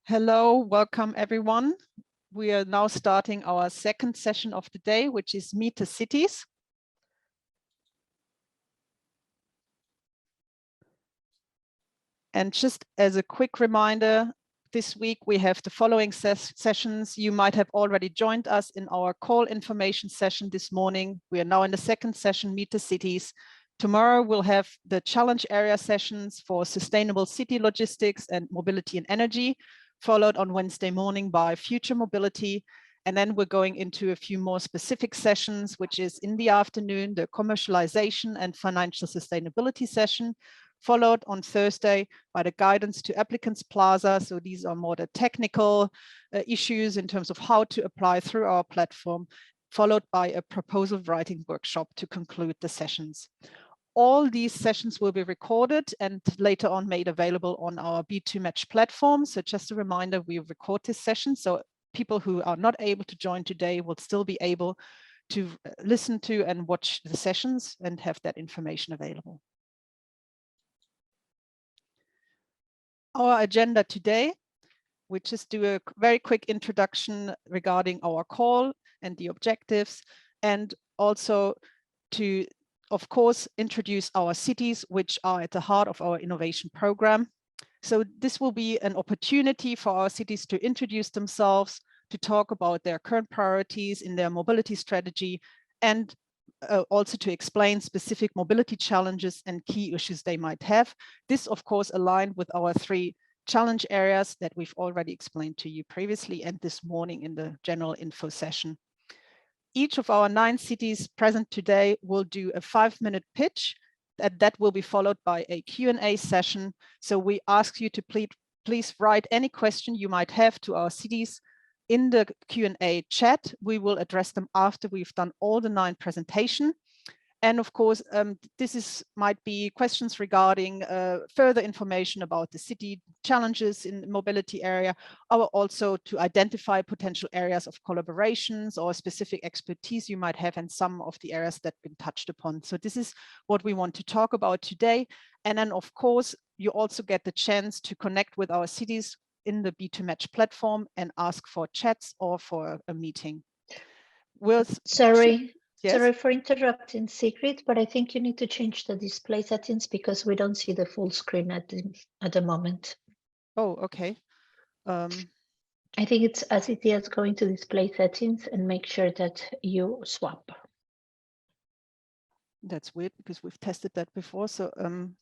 Hello, welcome everyone. We are now starting our second session of the day, which is Meet the Cities. And just as a quick reminder, this week we have the following sessions. You might have already joined us in our call information session this morning. We are now in the second session, Meet the Cities. Tomorrow we'll have the challenge area sessions for sustainable city logistics and mobility and energy, followed on Wednesday morning by future mobility. And then we're going into a few more specific sessions, which is in the afternoon, the commercialization and financial sustainability session, followed on Thursday by the guidance to applicants plaza. So these are more the technical issues in terms of how to apply through our platform, followed by a proposal writing workshop to conclude the sessions. All these sessions will be recorded and later on made available on our B2Match platform. So just a reminder, we record this session. So people who are not able to join today will still be able to listen to and watch the sessions and have that information available. Our agenda today, we just do a very quick introduction regarding our call and the objectives, and also to, of course, introduce our cities, which are at the heart of our innovation program. So this will be an opportunity for our cities to introduce themselves, to talk about their current priorities in their mobility strategy, and also to explain specific mobility challenges and key issues they might have. This, of course, aligned with our 3 challenge areas that we've already explained to you previously and this morning in the general info session. Each of our 9 cities present today will do a 5-minute pitch. That will be followed by a Q&A session. So we ask you to please write any question you might have to our cities in the Q&A chat. We will address them after we've done all the 9 presentations. And of course, might be questions regarding further information about the city challenges in the mobility area, or also to identify potential areas of collaborations or specific expertise you might have in some of the areas that have been touched upon. So this is what we want to talk about today. And then, of course, you also get the chance to connect with our cities in the B2Match platform and ask for chats or for a meeting. Sorry. Yes? Sorry for interrupting, Sigrid, but I think you need to change the display settings because we don't see the full screen at the moment. Oh, okay. I think it's as it is, going to display settings and make sure that you swap. That's weird because we've tested that before. So I'm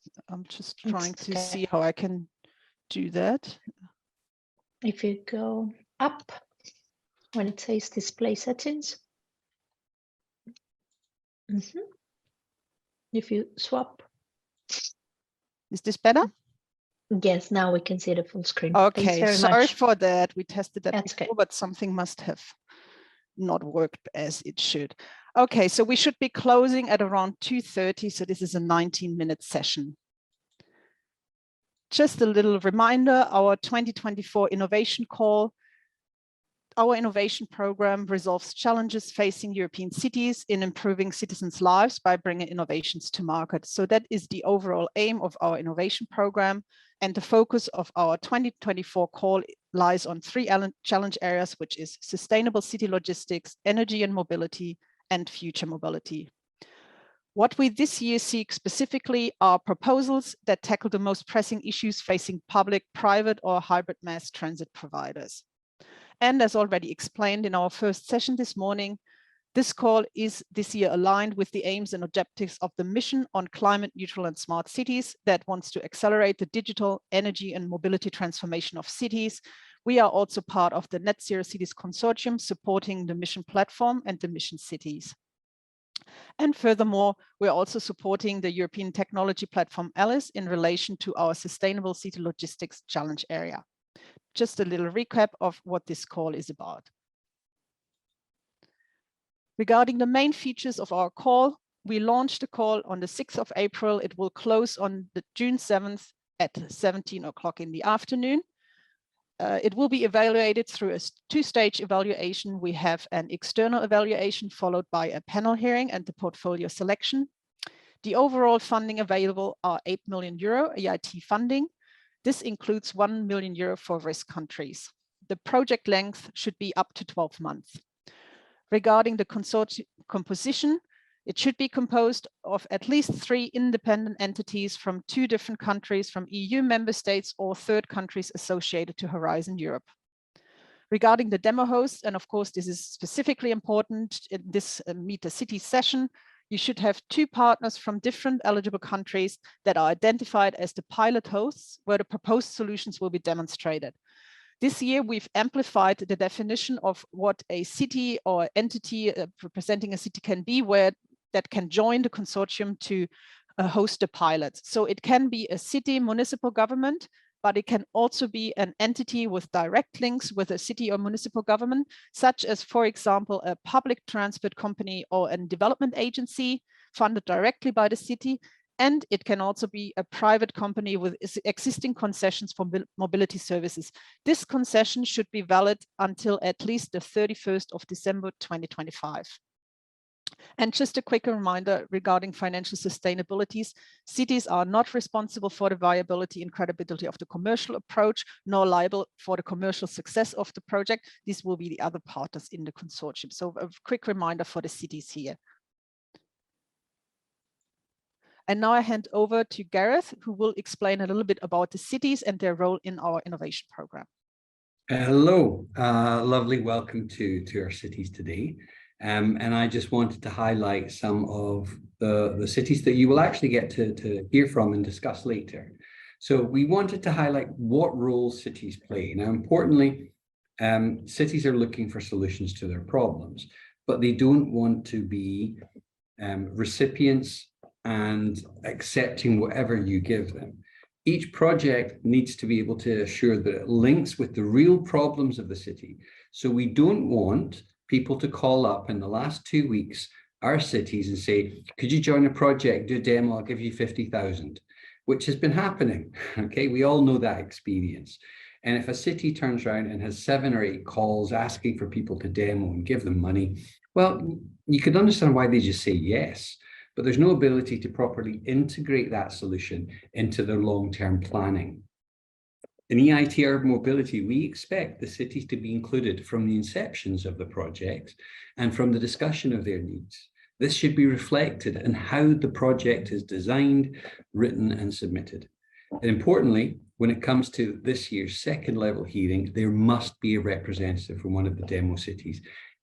just trying to see how I can do that. If you go up when it says display settings. If you swap. Is this better? Yes, now we can see the full screen. Okay, sorry for that. We tested that before, but something must have not worked as it should. Okay, so we should be closing at around 2:30. So this is a 19-minute session. Just a little reminder, our 2024 innovation call. Our innovation program resolves challenges facing European cities in improving citizens' lives by bringing innovations to market. So that is the overall aim of our innovation program. And the focus of our 2024 call lies on 3 challenge areas, which is sustainable city logistics, energy and mobility, and future mobility. What we this year seek specifically are proposals that tackle the most pressing issues facing public, private, or hybrid mass transit providers. And as already explained in our first session this morning, this call is this year aligned with the aims and objectives of the mission on climate neutral and smart cities that wants to accelerate the digital, energy and mobility transformation of cities. We are also part of the Net Zero Cities Consortium supporting the mission platform and the mission cities. And furthermore, we're also supporting the European technology platform ALICE in relation to our sustainable city logistics challenge area. Just a little recap of what this call is about. Regarding the main features of our call, we launched the call on the 6th of April. It will close on the June 7th at 17 o'clock in the afternoon. It will be evaluated through a 2-stage evaluation. We have an external evaluation followed by a panel hearing and the portfolio selection. The overall funding available are €8 million EIT funding. This includes €1 million for risk countries. The project length should be up to 12 months. Regarding the consortium composition, it should be composed of at least 3 independent entities from 2 different countries, from EU member states or third countries associated to Horizon Europe. Regarding the demo hosts, and of course this is specifically important in this Meet the City session, you should have 2 partners from different eligible countries that are identified as the pilot hosts, where the proposed solutions will be demonstrated. This year, we've amplified the definition of what a city or entity representing a city can be, where that can join the consortium to host a pilot. So it can be a city municipal government, but it can also be an entity with direct links with a city or municipal government, such as, for example, a public transport company or a development agency funded directly by the city. And it can also be a private company with existing concessions for mobility services. This concession should be valid until at least the 31st of December 2025. And just a quick reminder regarding financial sustainabilities, cities are not responsible for the viability and credibility of the commercial approach, nor liable for the commercial success of the project. These will be the other partners in the consortium. So a quick reminder for the cities here. And now I hand over to Gareth, who will explain a little bit about the cities and their role in our innovation program. Hello, lovely welcome to our cities today. And I just wanted to highlight some of the cities that you will actually get to hear from and discuss later. So we wanted to highlight what role cities play. Now, importantly, cities are looking for solutions to their problems, but they don't want to be recipients and accepting whatever you give them. Each project needs to be able to assure that it links with the real problems of the city. So we don't want people to call up in the last 2 weeks our cities and say, could you join a project, do a demo, I'll give you 50,000, which has been happening. Okay, we all know that experience. And if a city turns around and has 7 or 8 calls asking for people to demo and give them money, well, you could understand why they just say yes, but there's no ability to properly integrate that solution into their long-term planning. In EIT Urban Mobility, we expect the cities to be included from the inceptions of the project and from the discussion of their needs. This should be reflected in how the project is designed, written, and submitted. And importantly, when it comes to this year's second level hearing, there must be a representative from one of the demo cities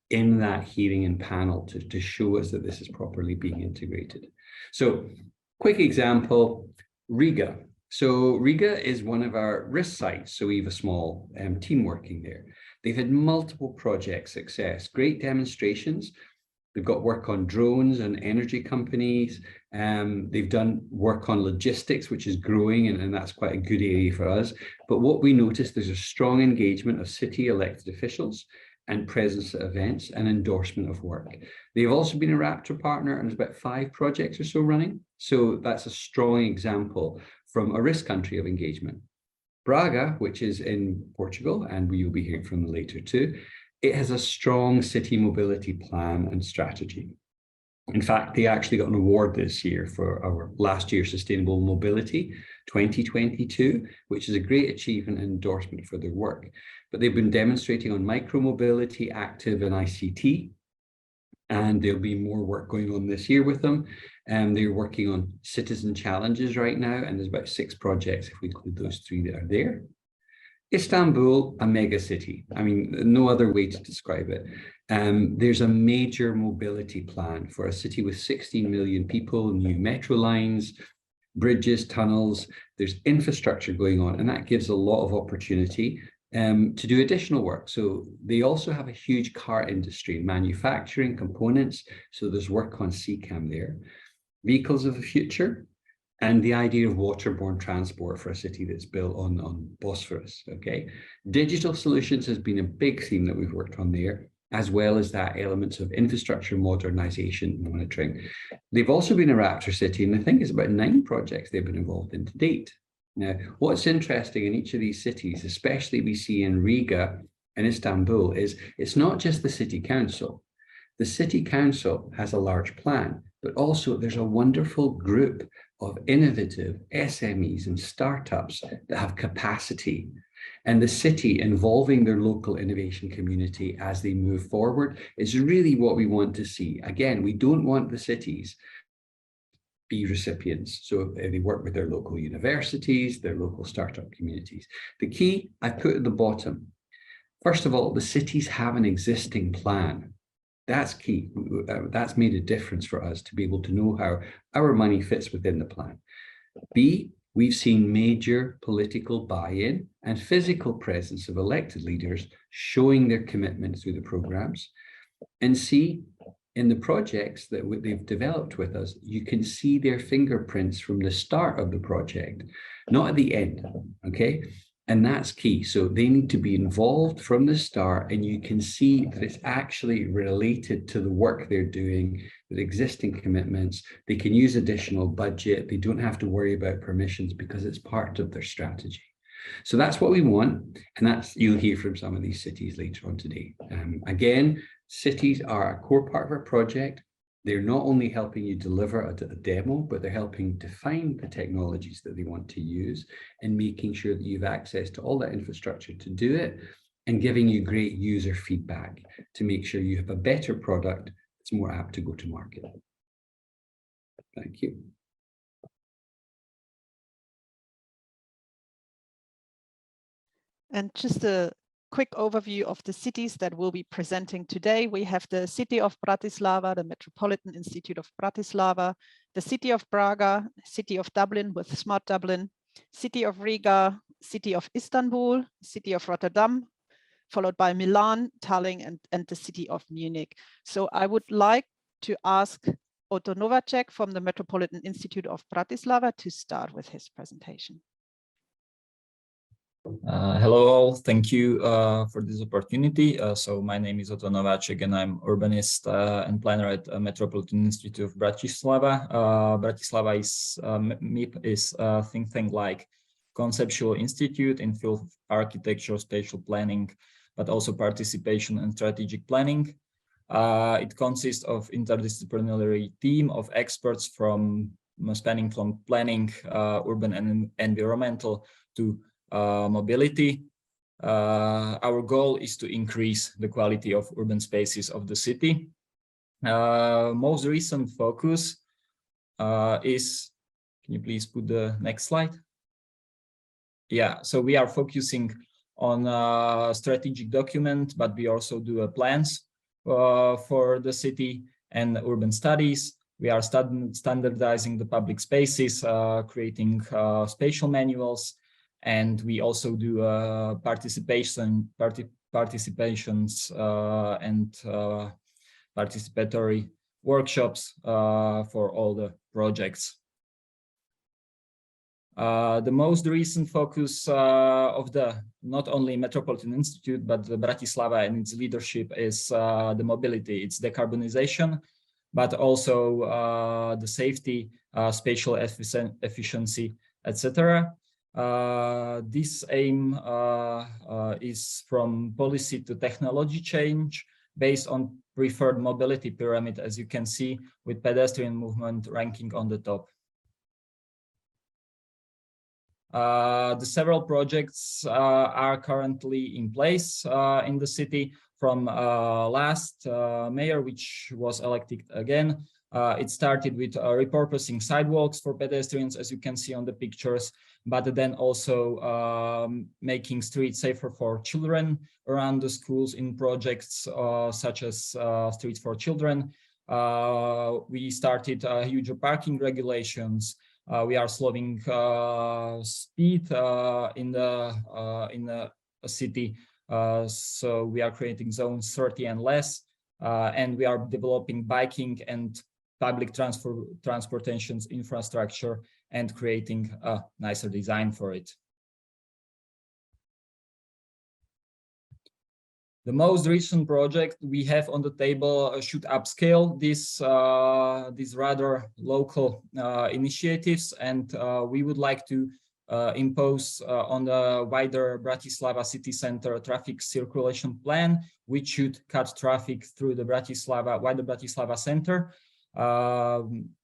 in that hearing and panel to show us that this is properly being integrated. So, quick example, Riga. So Riga is one of our risk sites, so we have a small team working there. They've had multiple project success, great demonstrations. They've got work on drones and energy companies. They've done work on logistics, which is growing, and that's quite a good area for us. But what we noticed, there's a strong engagement of city elected officials and presence at events and endorsement of work. They've also been a Raptor partner, and there's about 5 projects or so running. So that's a strong example from a risk country of engagement. Braga, which is in Portugal, and we will be hearing from them later too, it has a strong city mobility plan and strategy. In fact, they actually got an award this year for our last year's Sustainable Mobility 2022, which is a great achievement and endorsement for their work. But they've been demonstrating on micromobility, active, and ICT, and there'll be more work going on this year with them. They're working on citizen challenges right now, and there's about 6 projects if we include those 3 that are there. Istanbul, a mega city. I mean, no other way to describe it. There's a major mobility plan for a city with 16 million people, new metro lines, bridges, tunnels. There's infrastructure going on, and that gives a lot of opportunity to do additional work. So they also have a huge car industry, manufacturing components. So there's work on CCAM there. Vehicles of the future, and the idea of waterborne transport for a city that's built on Bosphorus, okay? Digital solutions has been a big theme that we've worked on there, as well as that elements of infrastructure modernization monitoring. They've also been a Raptor city, and I think it's about 9 projects they've been involved in to date. Now, what's interesting in each of these cities, especially we see in Riga and Istanbul, is it's not just the city council. The city council has a large plan, but also there's a wonderful group of innovative SMEs and startups that have capacity. And the city involving their local innovation community as they move forward is really what we want to see. Again, we don't want the cities be recipients. So they work with their local universities, their local startup communities. The key I put at the bottom. First of all, the cities have an existing plan. That's key. That's made a difference for us to be able to know how our money fits within the plan. B, we've seen major political buy-in and physical presence of elected leaders showing their commitment through the programs. And C, in the projects that they've developed with us, you can see their fingerprints from the start of the project, not at the end, okay? And that's key. So they need to be involved from the start, and you can see that it's actually related to the work they're doing, with existing commitments. They can use additional budget. They don't have to worry about permissions because it's part of their strategy. So that's what we want. And that's, you'll hear from some of these cities later on today. Again, cities are a core part of our project. They're not only helping you deliver a demo, but they're helping define the technologies that they want to use and making sure that you have access to all that infrastructure to do it, and giving you great user feedback to make sure you have a better product that's more apt to go to market. Thank you. And just a quick overview of the cities that we'll be presenting today. We have the city of Bratislava, the Metropolitan Institute of Bratislava, the city of Braga, city of Dublin with Smart Dublin, city of Riga, city of Istanbul, city of Rotterdam, followed by Milan, Tallinn, and the city of Munich. So I would like to ask Otto Novacek from the Metropolitan Institute of Bratislava to start with his presentation. Hello all, thank you for this opportunity. So my name is Otto Novacek and I'm urbanist and planner at Metropolitan Institute of Bratislava. Bratislava is MIP is a think tank like conceptual institute in field of architecture, spatial planning, but also participation and strategic planning. It consists of interdisciplinary team of experts from spanning from planning, urban and environmental to mobility. Our goal is to increase the quality of urban spaces of the city. Most recent focus is, can you please put the next slide? Yeah, so we are focusing on a strategic document, but we also do plans for the city and urban studies. We are standardizing the public spaces, creating spatial manuals, and we also do participations and participatory workshops for all the projects. The most recent focus of the not only Metropolitan Institute, but the Bratislava and its leadership is the mobility, it's decarbonization, but also the safety, spatial efficiency, etc. This aim is from policy to technology change based on preferred mobility pyramid, as you can see, with pedestrian movement ranking on the top. The several projects are currently in place in the city from last mayor, which was elected again. It started with repurposing sidewalks for pedestrians, as you can see on the pictures, but then also making streets safer for children around the schools in projects such as Streets for Children. We started huge parking regulations. We are slowing speed in the city, so we are creating zones 30 and less, and we are developing biking and public transportation infrastructure and creating a nicer design for it. The most recent project we have on the table should upscale these rather local initiatives, and we would like to impose on the wider Bratislava city center traffic circulation plan, which should cut traffic through the wider Bratislava center.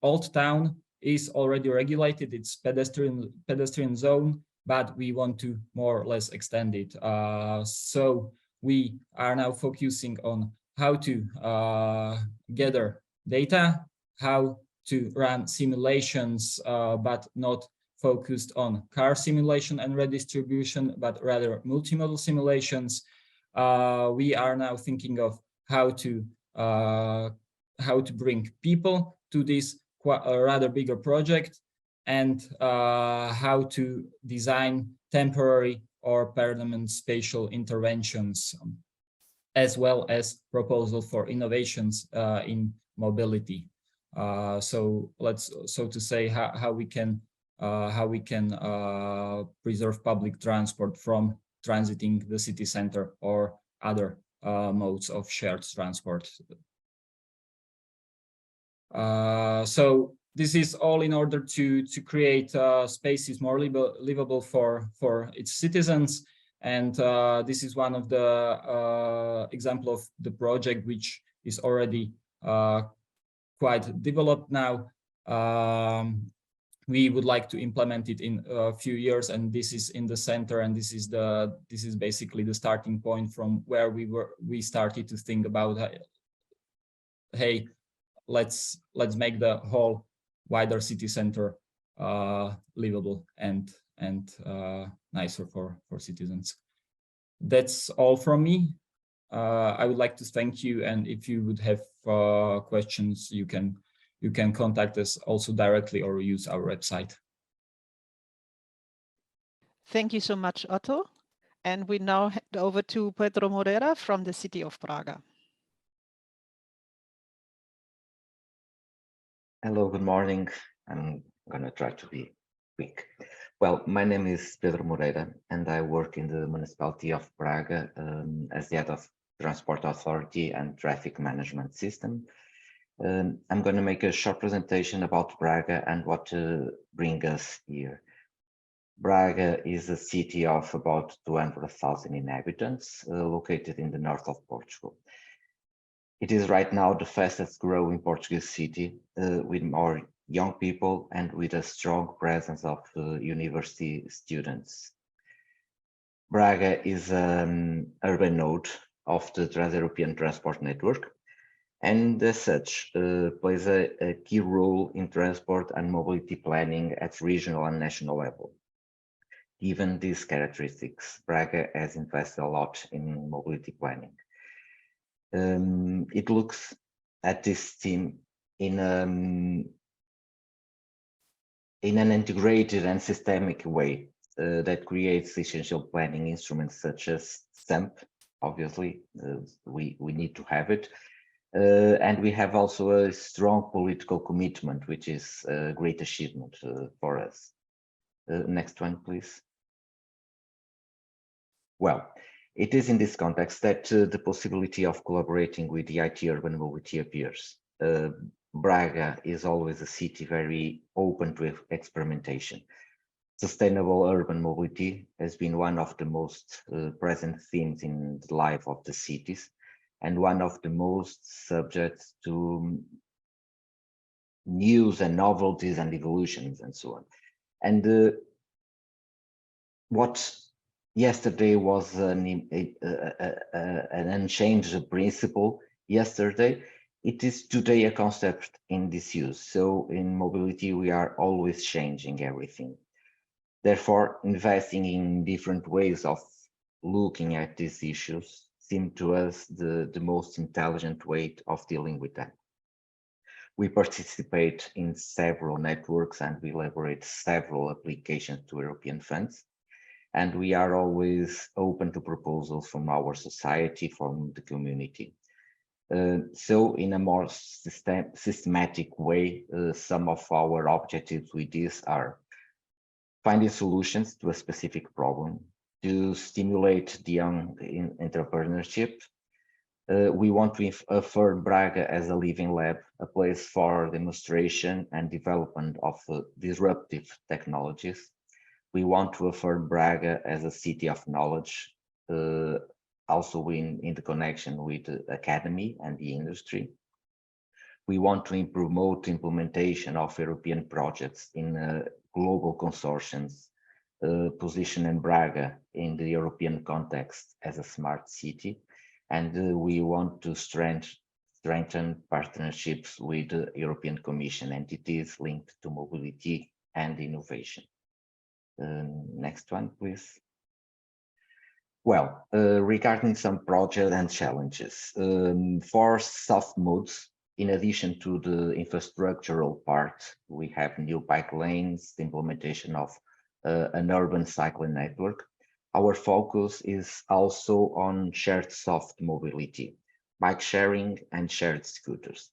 Old Town is already regulated, it's pedestrian zone, but we want to more or less extend it. So we are now focusing on how to gather data, how to run simulations, but not focused on car simulation and redistribution, but rather multimodal simulations. We are now thinking of how to bring people to this rather bigger project, and how to design temporary or permanent spatial interventions, as well as proposal for innovations in mobility. So to say how we can preserve public transport from transiting the city center or other modes of shared transport. So this is all in order to create spaces more livable for its citizens. And this is one of the example of the project which is already quite developed now. We would like to implement it in a few years, and this is in the center, and this is basically the starting point from where we started to think about, hey, let's make the whole wider city center livable and nicer for citizens. That's all from me. I would like to thank you, and if you would have questions, you can contact us also directly or use our website. Thank you so much, Otto. And we now hand over to Pedro Moreira from the city of Braga. Hello, good morning. I'm going to try to be quick. Well, my name is Pedro Moreira, and I work in the municipality of Braga as the head of Transport Authority and Traffic Management System. I'm going to make a short presentation about Braga and what brings us here. Braga is a city of about 200,000 inhabitants, located in the north of Portugal. It is right now the fastest growing Portuguese city, with more young people and with a strong presence of university students. Braga is an urban node of the Trans-European Transport Network, and as such plays a key role in transport and mobility planning at regional and national level. Given these characteristics, Braga has invested a lot in mobility planning. It looks at this theme in an integrated and systemic way that creates essential planning instruments such as STAMP. Obviously, we need to have it. And we have also a strong political commitment, which is a great achievement for us. Next one, please. Well, it is in this context that the possibility of collaborating with the IT urban mobility appears. Braga is always a city very open to experimentation. Sustainable urban mobility has been one of the most present themes in the life of the cities, and one of the most subject to news and novelties and evolutions and so on. And what yesterday was an unchanged principle yesterday, it is today a concept in disuse. So in mobility, we are always changing everything. Therefore, investing in different ways of looking at these issues seem to us the most intelligent way of dealing with them. We participate in several networks and we elaborate several applications to European funds. And we are always open to proposals from our society, from the community. So in a more systematic way, some of our objectives with this are finding solutions to a specific problem, to stimulate the young entrepreneurship. We want to affirm Braga as a living lab, a place for demonstration and development of disruptive technologies. We want to affirm Braga as a city of knowledge, also in the connection with the academy and the industry. We want to promote implementation of European projects in global consortiums, positioning Braga in the European context as a smart city. And we want to strengthen partnerships with the European Commission entities linked to mobility and innovation. Next one, please. Well, regarding some projects and challenges, for soft modes, in addition to the infrastructural part, we have new bike lanes, the implementation of an urban cycling network. Our focus is also on shared soft mobility, bike sharing and shared scooters.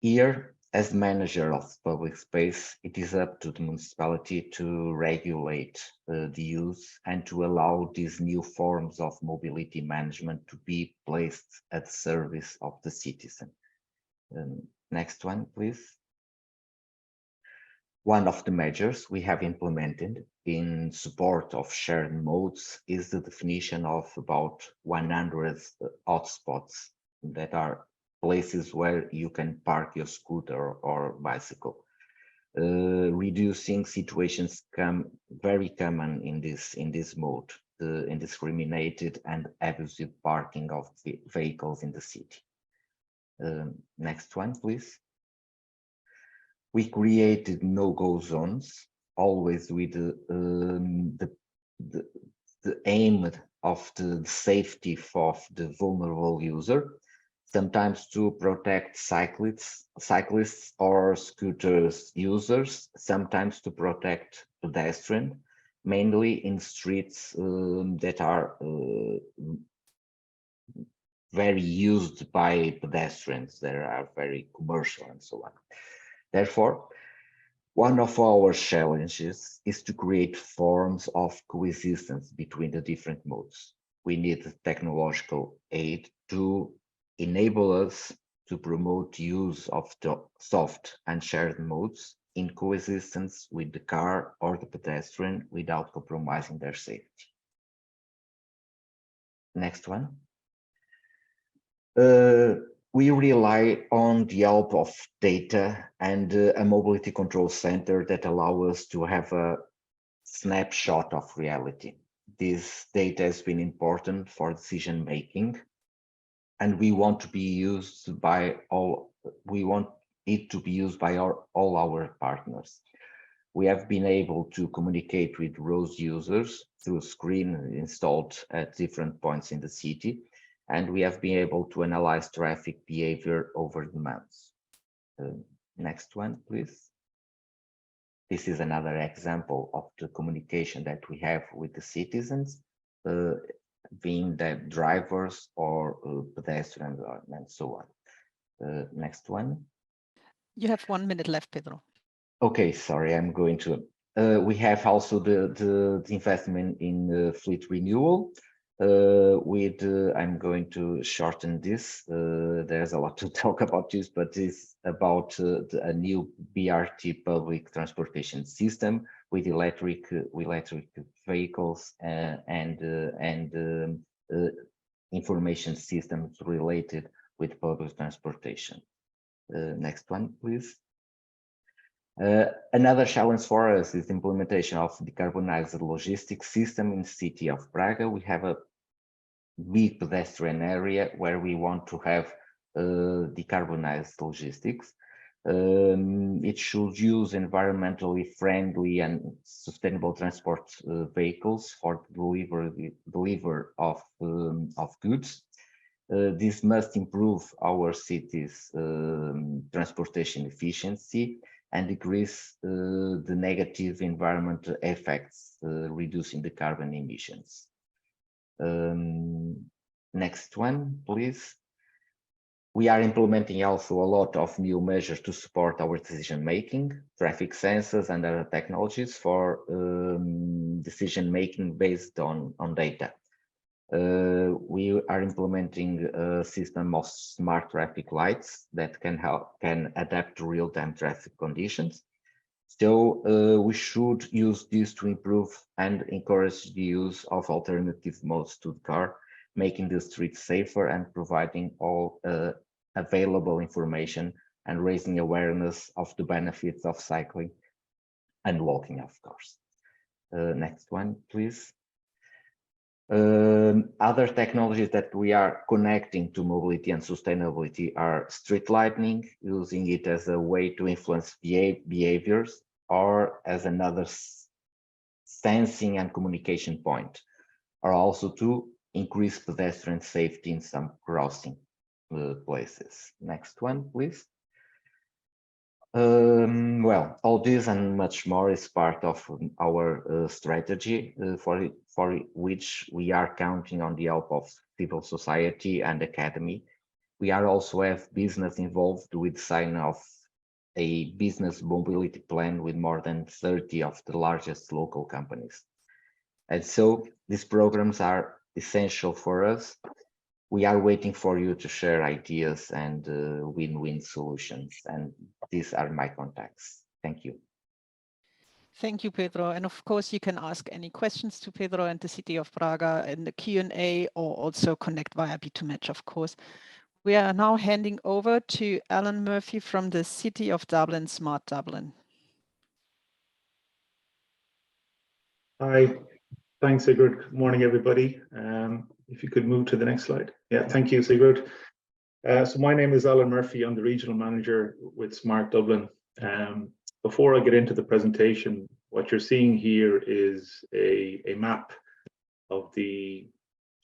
Here, as manager of public space, it is up to the municipality to regulate the use and to allow these new forms of mobility management to be placed at the service of the citizen. Next one, please. One of the measures we have implemented in support of shared modes is the definition of about 100 hotspots that are places where you can park your scooter or bicycle. Reducing situations very common in this mode, the indiscriminated and abusive parking of vehicles in the city. Next one, please. We created no-go zones, always with the aim of the safety of the vulnerable user, sometimes to protect cyclists or scooters users, sometimes to protect pedestrians, mainly in streets that are very used by pedestrians, that are very commercial and so on. Therefore, one of our challenges is to create forms of coexistence between the different modes. We need technological aid to enable us to promote use of the soft and shared modes in coexistence with the car or the pedestrian without compromising their safety. Next one. We rely on the help of data and a mobility control center that allow us to have a snapshot of reality. This data has been important for decision making, and we want to be used by all. We want it to be used by all our partners. We have been able to communicate with road users through screen installed at different points in the city, and we have been able to analyze traffic behavior over the months. Next one, please. This is another example of the communication that we have with the citizens, being the drivers or pedestrians and so on. Next one. You have 1 minute left, Pedro. Okay, sorry, I'm going to. We have also the investment in fleet renewal. I'm going to shorten this. There's a lot to talk about this, but it's about a new BRT public transportation system with electric vehicles and information systems related with public transportation. Next one, please. Another challenge for us is the implementation of decarbonized logistics system in the city of Braga. We have a big pedestrian area where we want to have decarbonized logistics. It should use environmentally friendly and sustainable transport vehicles for delivery of goods. This must improve our city's transportation efficiency and decrease the negative environmental effects, reducing the carbon emissions. Next one, please. We are implementing also a lot of new measures to support our decision making, traffic sensors and other technologies for decision making based on data. We are implementing a system of smart traffic lights that can adapt to real-time traffic conditions. So we should use this to improve and encourage the use of alternative modes to the car, making the streets safer and providing all available information and raising awareness of the benefits of cycling and walking, of course. Next one, please. Other technologies that we are connecting to mobility and sustainability are street lighting, using it as a way to influence behaviors or as another sensing and communication point, or also to increase pedestrian safety in some crossing places. Next one, please. Well, all this and much more is part of our strategy for which we are counting on the help of civil society and academy. We are also have business involved with sign of a business mobility plan with more than 30 of the largest local companies. And so these programs are essential for us. We are waiting for you to share ideas and win-win solutions. And these are my contacts. Thank you. Thank you, Pedro. And of course, you can ask any questions to Pedro and the City of Braga in the Q&A, or also connect via B2Match, of course. We are now handing over to Alan Murphy from the City of Dublin, Smart Dublin. Hi, thanks, Sigrid. Good morning, everybody. If you could move to the next slide. Yeah, thank you, Sigrid. So my name is Alan Murphy. I'm the Regional Manager with Smart Dublin. Before I get into the presentation, what you're seeing here is a map of the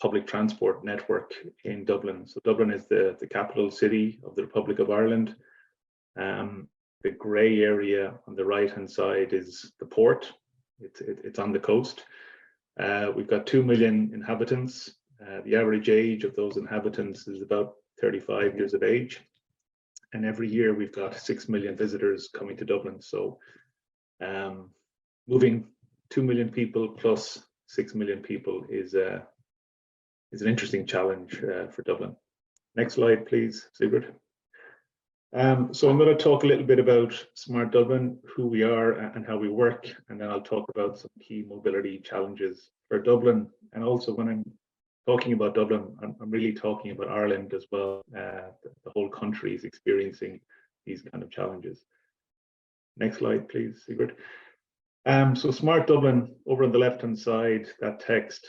public transport network in Dublin. So Dublin is the capital city of the Republic of Ireland. The grey area on the right-hand side is the port. It's on the coast. We've got 2 million inhabitants. The average age of those inhabitants is about 35 years of age. And every year we've got 6 million visitors coming to Dublin. So moving 2 million people plus 6 million people is an interesting challenge for Dublin. Next slide, please, Sigrid. So I'm going to talk a little bit about Smart Dublin, who we are and how we work, and then I'll talk about some key mobility challenges for Dublin. And also when I'm talking about Dublin, I'm really talking about Ireland as well. The whole country is experiencing these kind of challenges. Next slide, please, Sigrid. So Smart Dublin, over on the left-hand side, that text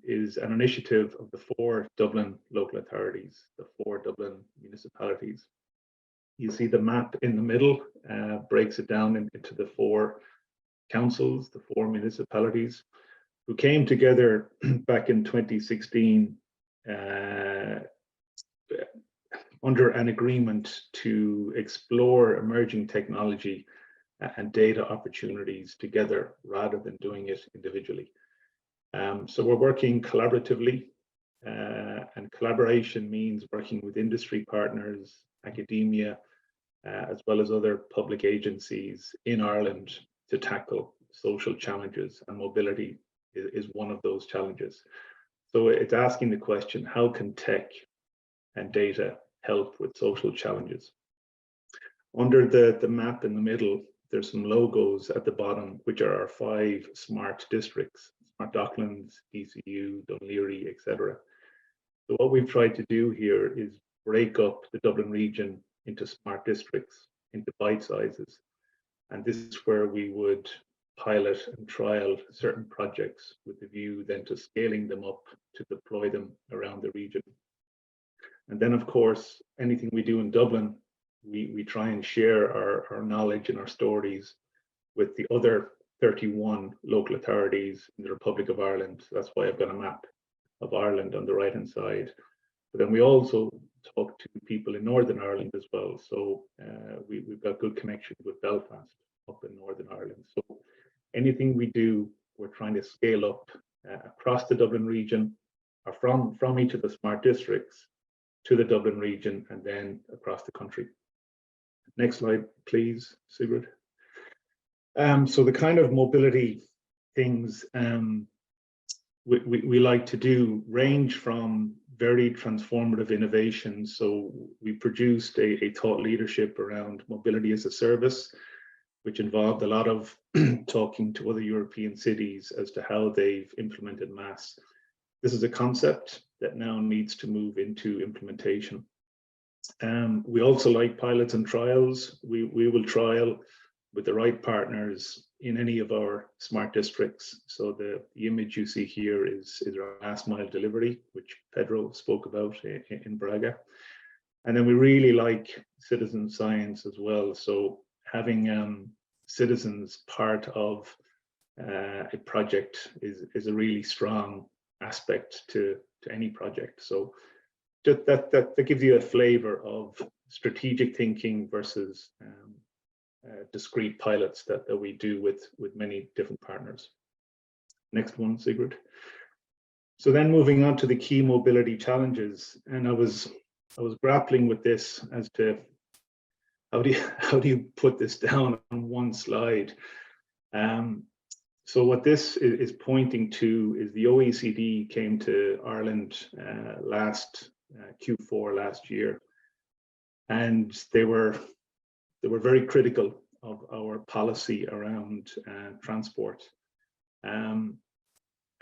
is an initiative of the 4 Dublin local authorities, the 4 Dublin municipalities. You see the map in the middle breaks it down into the 4 councils, the 4 municipalities, who came together back in 2016 under an agreement to explore emerging technology and data opportunities together rather than doing it individually. So we're working collaboratively, and collaboration means working with industry partners, academia, as well as other public agencies in Ireland to tackle social challenges, and mobility is one of those challenges. So it's asking the question, how can tech and data help with social challenges? Under the map in the middle, there's some logos at the bottom, which are our 5 smart districts: Smart Docklands, ECU, Dún Laoghaire, etc. So what we've tried to do here is break up the Dublin region into smart districts, into bite sizes. And this is where we would pilot and trial certain projects with the view then to scaling them up to deploy them around the region. And then, of course, anything we do in Dublin, we try and share our knowledge and our stories with the other 31 local authorities in the Republic of Ireland. So that's why I've got a map of Ireland on the right-hand side. But then we also talk to people in Northern Ireland as well. So we've got good connections with Belfast up in Northern Ireland. So anything we do, we're trying to scale up across the Dublin region, or from each of the smart districts to the Dublin region, and then across the country. Next slide, please, Sigrid. So the kind of mobility things we like to do range from very transformative innovations. So we produced a thought leadership around mobility as a service. which involved a lot of talking to other European cities as to how they've implemented MaaS. This is a concept that now needs to move into implementation. We also like pilots and trials. We will trial with the right partners in any of our smart districts. So the image you see here is our last mile delivery, which Pedro spoke about in Braga. And then we really like citizen science as well. So having citizens part of a project is a really strong aspect to any project. So just that gives you a flavor of strategic thinking versus discrete pilots that we do with many different partners. Next one, Sigrid. So then moving on to the key mobility challenges, and I was grappling with this as to how do you put this down on one slide. So what this is pointing to is the OECD came to Ireland last Q4 last year, and they were very critical of our policy around transport, and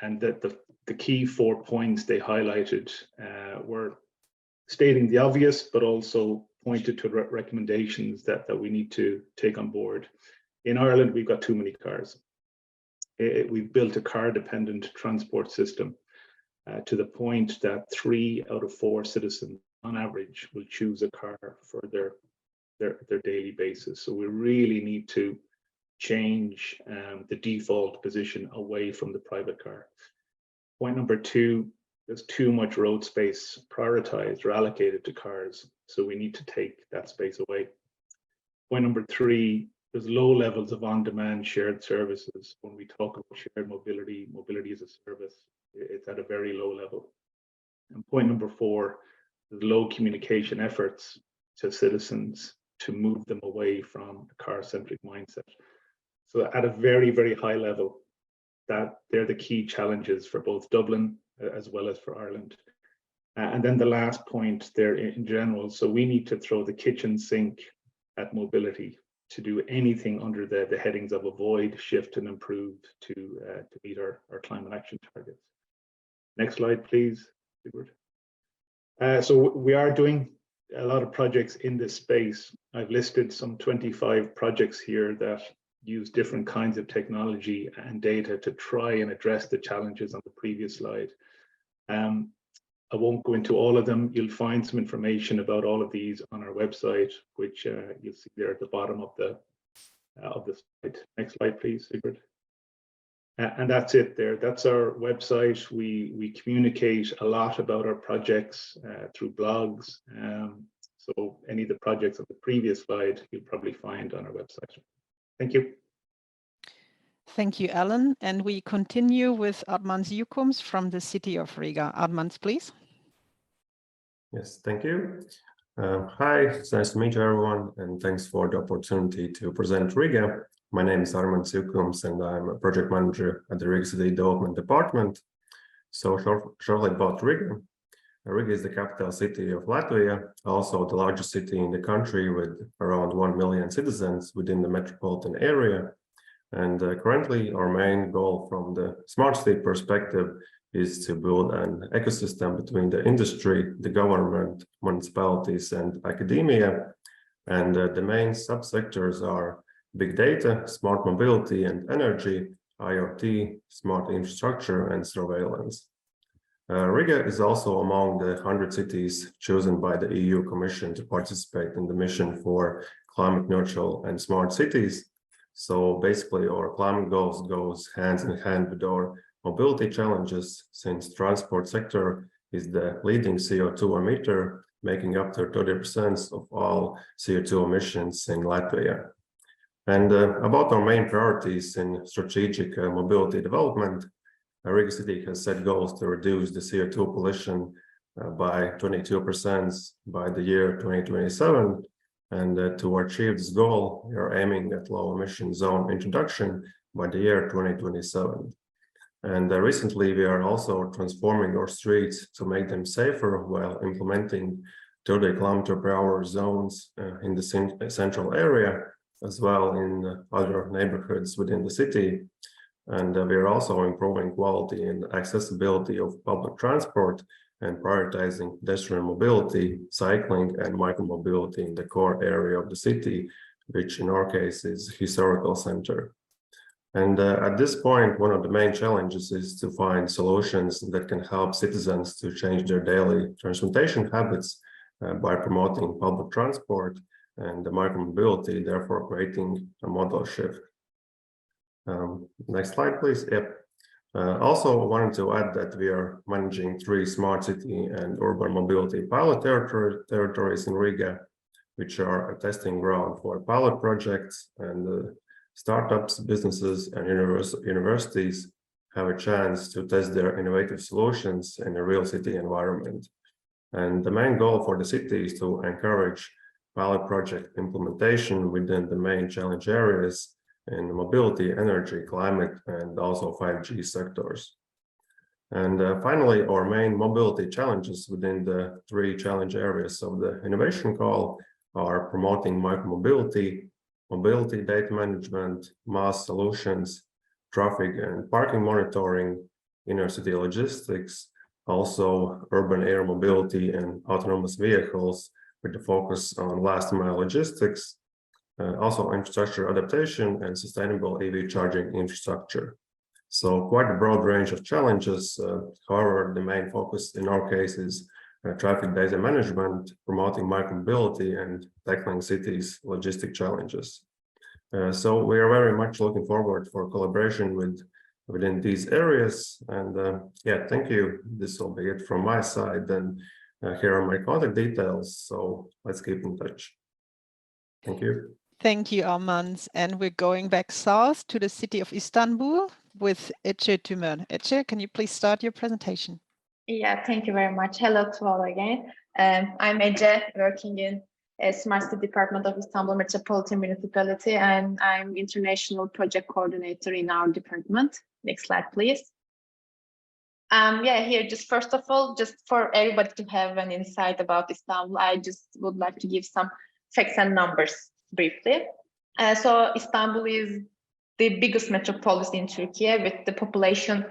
that the key 4 points they highlighted were stating the obvious, but also pointed to recommendations that we need to take on board. In Ireland, we've got too many cars. We've built a car-dependent transport system to the point that 3 out of 4 citizens on average will choose a car for their daily basis. So we really need to change the default position away from the private car. Point number 2, there's too much road space prioritized or allocated to cars. So we need to take that space away. Point number 3, there's low levels of on-demand shared services. When we talk about shared mobility, mobility as a service, it's at a very low level. And point number 4, there's low communication efforts to citizens to move them away from a car-centric mindset. So at a very, very high level, that they're the key challenges for both Dublin as well as for Ireland. And then the last point there in general, so we need to throw the kitchen sink at mobility to do anything under the headings of avoid, shift, and improve to meet our climate action targets. Next slide, please, Sigurd. So we are doing a lot of projects in this space. I've listed some 25 projects here that use different kinds of technology and data to try and address the challenges on the previous slide. I won't go into all of them. You'll find some information about all of these on our website, which you'll see there at the bottom of the slide. Next slide, please, Sigrid. And that's it there. That's our website. We communicate a lot about our projects through blogs. So any of the projects on the previous slide, you'll probably find on our website. Thank you. Thank you, Alan. And we continue with Armand Yukums from the city of Riga. Armand, please. Yes, thank you. Hi, it's nice to meet you, everyone, and thanks for the opportunity to present Riga. My name is Armand Yukums, and I'm a project manager at the Riga City Development Department. So shortly about Riga. Riga is the capital city of Latvia, also the largest city in the country with around 1 million citizens within the metropolitan area. And currently, our main goal from the smart city perspective is to build an ecosystem between the industry, the government, municipalities, and academia. And the main subsectors are big data, smart mobility and energy, IoT, smart infrastructure, and surveillance. Riga is also among the 100 cities chosen by the EU Commission to participate in the mission for climate neutral and smart cities. So basically, our climate goals goes hand in hand with our mobility challenges, since transport sector is the leading CO2 emitter, making up to 30% of all CO2 emissions in Latvia. And about our main priorities in strategic mobility development, Riga City has set goals to reduce the CO2 pollution by 22% by the year 2027. And to achieve this goal, we are aiming at low emission zone introduction by the year 2027. And recently, we are also transforming our streets to make them safer while implementing 30 km/h zones in the central area. as well in other neighborhoods within the city. And we are also improving quality and accessibility of public transport and prioritizing pedestrian mobility, cycling, and micromobility in the core area of the city, which in our case is historical center. And at this point, one of the main challenges is to find solutions that can help citizens to change their daily transportation habits by promoting public transport and the micromobility, therefore creating a model shift. Next slide, please. Yep. Also wanted to add that we are managing 3 smart city and urban mobility pilot territories in Riga, which are a testing ground for pilot projects, and startups, businesses, and universities have a chance to test their innovative solutions in a real city environment. And the main goal for the city is to encourage pilot project implementation within the main challenge areas in mobility, energy, climate, and also 5G sectors. And finally, our main mobility challenges within the 3 challenge areas of the innovation call are promoting micromobility, mobility data management, mass solutions, traffic and parking monitoring, inner city logistics, also urban air mobility and autonomous vehicles with the focus on last mile logistics, also infrastructure adaptation and sustainable EV charging infrastructure. So quite a broad range of challenges. However, the main focus in our case is traffic data management, promoting micromobility, and tackling cities' logistic challenges. So we are very much looking forward for collaboration within these areas. And yeah, thank you. This will be it from my side. And here are my contact details. So let's keep in touch. Thank you. Thank you, Armand. And we're going back south to the city of Istanbul with Ece Tümer. Ece, can you please start your presentation? Yeah, thank you very much. Hello to all again. I'm Ece, working in Smart City Department of Istanbul Metropolitan Municipality, and I'm International Project Coordinator in our department. Next slide, please. Yeah, here, just first of all, just for everybody to have an insight about Istanbul, I just would like to give some facts and numbers briefly. So Istanbul is the biggest metropolis in Turkey with the population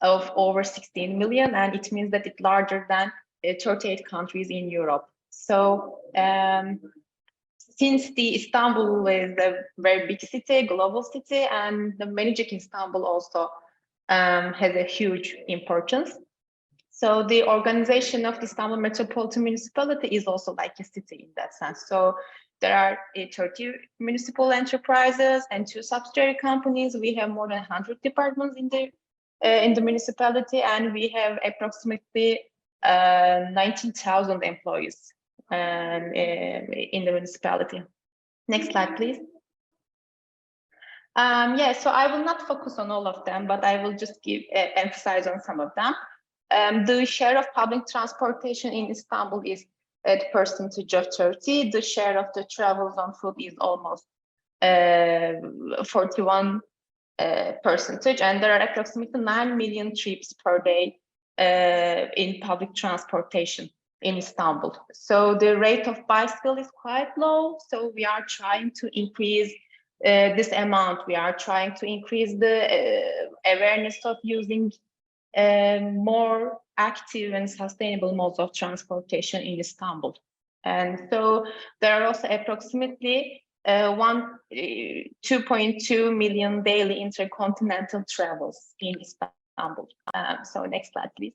of over 16 million, and it means that it's larger than 38 countries in Europe. So since the Istanbul is a very big city, global city, and the managing Istanbul also has a huge importance. So the organization of the Istanbul Metropolitan Municipality is also like a city in that sense. So there are 30 municipal enterprises and 2 subsidiary companies. We have more than 100 departments in the municipality, and we have approximately 19,000 employees in the municipality. Next slide, please. Yeah, so I will not focus on all of them, but I will just emphasize on some of them. The share of public transportation in Istanbul is at percentage of 30. The share of the travels on foot is almost 41%, and there are approximately 9 million trips per day in public transportation in Istanbul. So the rate of bicycle is quite low. So we are trying to increase this amount. We are trying to increase the awareness of using more active and sustainable modes of transportation in Istanbul. And so there are also approximately 2.2 million daily intercontinental travels in Istanbul. So next slide, please.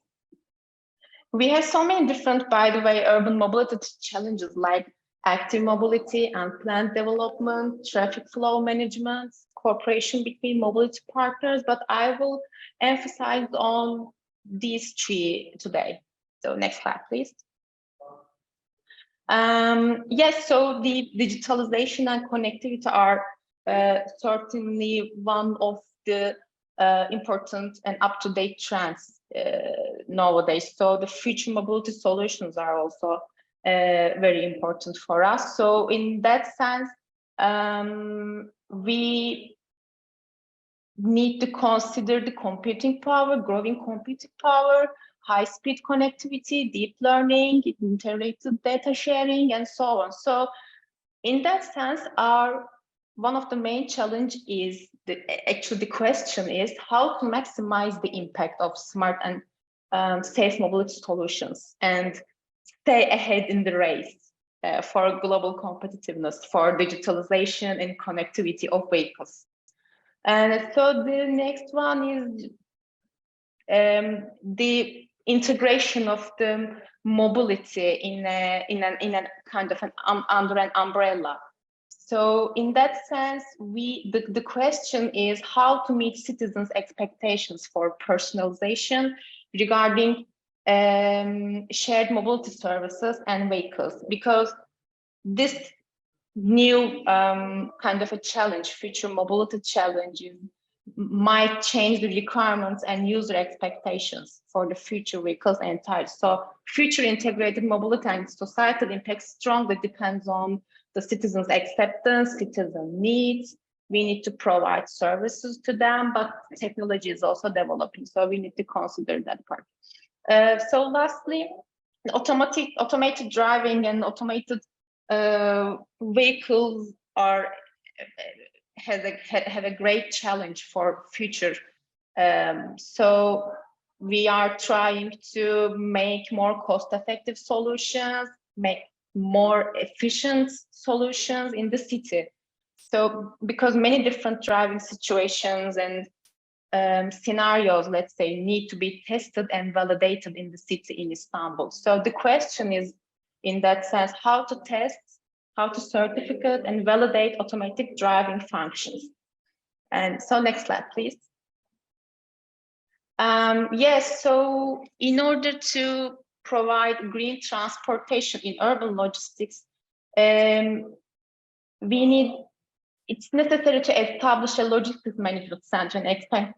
We have so many different, by the way, urban mobility challenges like active mobility, unplanned development, traffic flow management, cooperation between mobility partners, but I will emphasize on these 3 today. So next slide, please. Yes, so the digitalization and connectivity are certainly one of the important and up-to-date trends nowadays. So the future mobility solutions are also very important for us. So in that sense, we need to consider the computing power, growing computing power, high-speed connectivity, deep learning, integrated data sharing, and so on. So in that sense, our one of the main challenge is actually the question is how to maximize the impact of smart and safe mobility solutions and stay ahead in the race for global competitiveness, for digitalization and connectivity of vehicles. And so the next one is the integration of the mobility in a kind of under an umbrella. So in that sense, the question is how to meet citizens' expectations for personalization regarding shared mobility services and vehicles, because this new kind of a challenge, future mobility challenges, might change the requirements and user expectations for the future vehicles entirely. So future integrated mobility and societal impact strongly depends on the citizens' acceptance, citizen needs. We need to provide services to them, but technology is also developing, so we need to consider that part. So lastly, automated driving and automated vehicles have a great challenge for future. So we are trying to make more cost-effective solutions, make more efficient solutions in the city. So because many different driving situations and scenarios, let's say, need to be tested and validated in the city in Istanbul. So the question is, in that sense, how to test, how to certificate and validate automatic driving functions. And so next slide, please. Yes, so in order to provide green transportation in urban logistics, it's necessary to establish a logistics management center and expand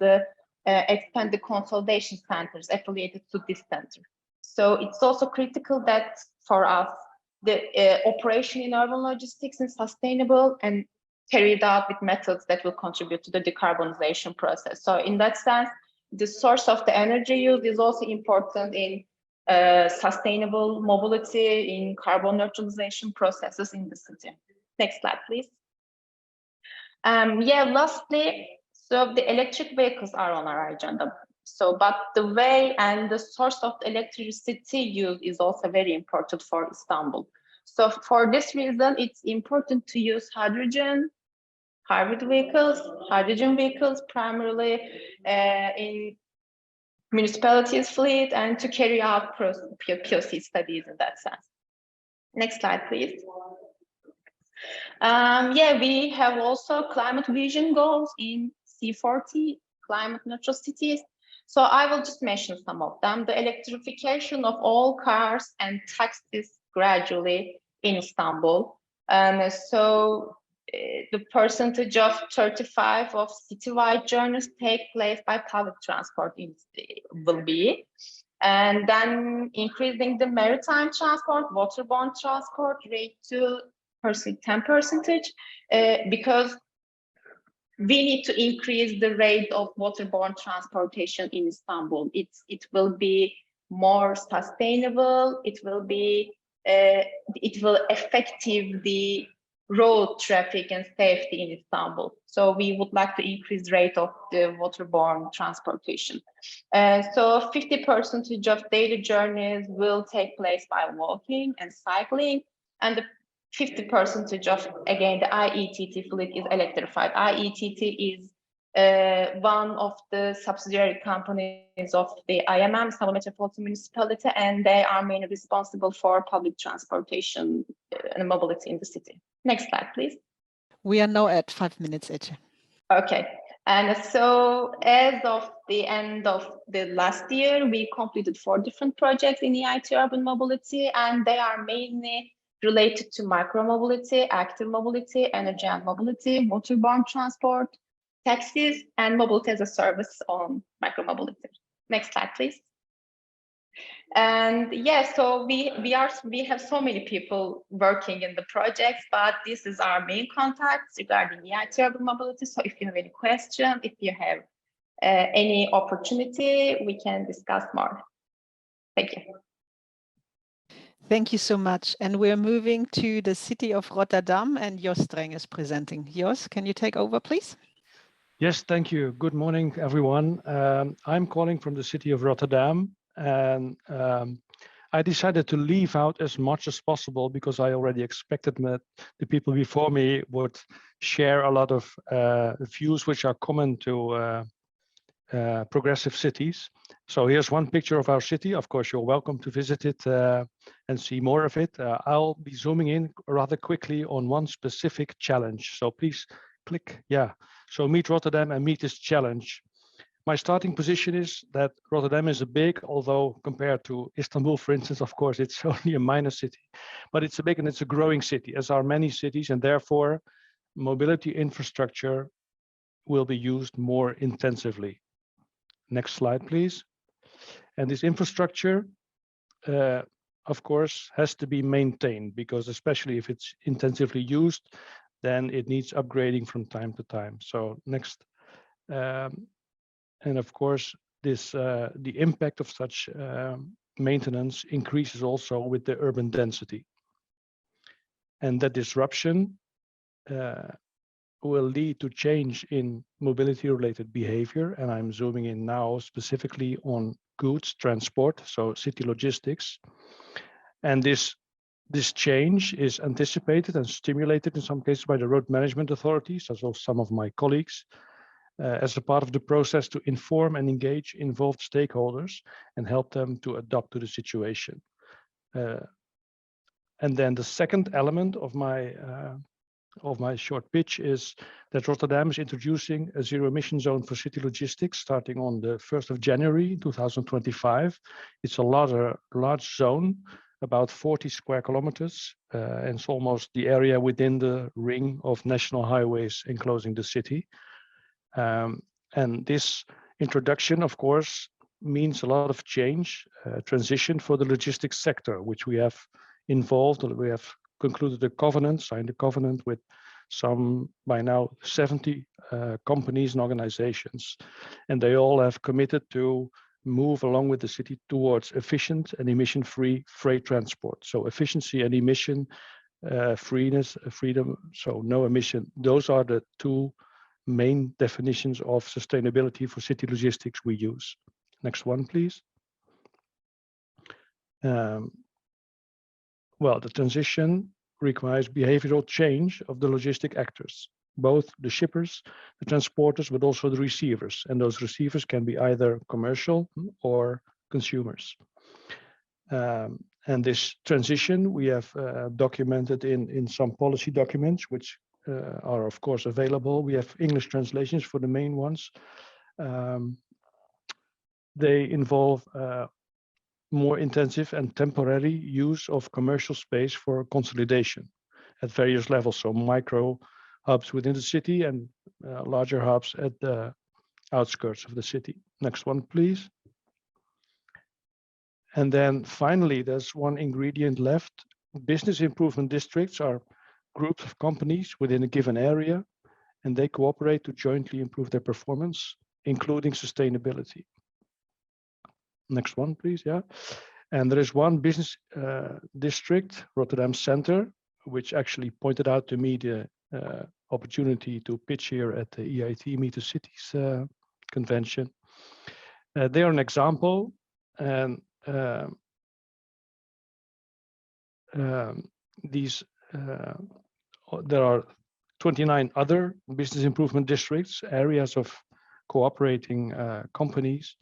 the consolidation centers affiliated to this center. So it's also critical that for us, the operation in urban logistics is sustainable and carried out with methods that will contribute to the decarbonization process. So in that sense, the source of the energy use is also important in sustainable mobility, in carbon neutralization processes in the city. Next slide, please. Yeah, lastly, so the electric vehicles are on our agenda. So, but the way and the source of the electricity use is also very important for Istanbul. So for this reason, it's important to use hydrogen, hybrid vehicles, hydrogen vehicles primarily in municipalities' fleet and to carry out POC studies in that sense. Next slide, please. Yeah, we have also climate vision goals in C40, climate neutral cities. So I will just mention some of them. The electrification of all cars and taxis gradually in Istanbul. So the percentage of 35 of citywide journeys take place by public transport will be. And then increasing the maritime transport, waterborne transport rate to 10%, because we need to increase the rate of waterborne transportation in Istanbul. It will be more sustainable. It will effective the road traffic and safety in Istanbul. So we would like to increase rate of the waterborne transportation. So 50% of daily journeys will take place by walking and cycling, and the 50% of, again, the IETT fleet is electrified. IETT is one of the subsidiary companies of the IMM, Istanbul Metropolitan Municipality, and they are mainly responsible for public transportation and mobility in the city. Next slide, please. We are now at 5 minutes, Ece. Okay. And so as of the end of the last year, we completed 4 different projects in EIT urban mobility, and they are mainly related to micromobility, active mobility, energy and mobility, waterborne transport, taxis, and mobility as a service on micromobility. Next slide, please. And yeah, so we have so many people working in the projects, but this is our main contacts regarding EIT urban mobility. So if you have any question, if you have any opportunity, we can discuss more. Thank you. Thank you so much. And we're moving to the city of Rotterdam, and Jos Streng is presenting. Jos, can you take over, please? Yes, thank you. Good morning, everyone. I'm calling from the city of Rotterdam, and I decided to leave out as much as possible because I already expected that the people before me would share a lot of views which are common to progressive cities. So here's one picture of our city. Of course, you're welcome to visit it and see more of it. I'll be zooming in rather quickly on one specific challenge. So please click, yeah. So meet Rotterdam and meet this challenge. My starting position is that Rotterdam is a big, although compared to Istanbul, for instance, of course, it's only a minor city, but it's a big and it's a growing city, as are many cities, and therefore mobility infrastructure will be used more intensively. Next slide, please. And this infrastructure, of course, has to be maintained because especially if it's intensively used, then it needs upgrading from time to time. So next. And of course, this the impact of such maintenance increases also with the urban density. And that disruption will lead to change in mobility-related behavior. And I'm zooming in now specifically on goods transport, so city logistics. And this change is anticipated and stimulated in some cases by the road management authorities, as well as some of my colleagues, as a part of the process to inform and engage involved stakeholders and help them to adapt to the situation. And then the second element of my short pitch is that Rotterdam is introducing a zero emission zone for city logistics starting on the 1st of January 2025. It's a large zone, about 40 square kilometers, and it's almost the area within the ring of national highways enclosing the city. And this introduction, of course, means a lot of change, transition for the logistics sector, which we have involved. We have concluded a covenant, signed a covenant with some, by now, 70 companies and organizations. And they all have committed to move along with the city towards efficient and emission-free freight transport. So efficiency and emission, freedom, so no emission. Those are the two main definitions of sustainability for city logistics we use. Next one, please. Well, the transition requires behavioral change of the logistic actors, both the shippers, the transporters, but also the receivers. And those receivers can be either commercial or consumers. And this transition we have documented in some policy documents, which are of course available. We have English translations for the main ones. They involve more intensive and temporary use of commercial space for consolidation at various levels. So micro hubs within the city and larger hubs at the outskirts of the city. Next one, please. And then finally, there's one ingredient left. Business improvement districts are groups of companies within a given area, and they cooperate to jointly improve their performance, including sustainability. Next one, please. Yeah. And there is one business district, Rotterdam Center, which actually pointed out to me the opportunity to pitch here at the EIT Meet the Cities convention. They are an example, and there are 29 other business improvement districts, areas of cooperating companies,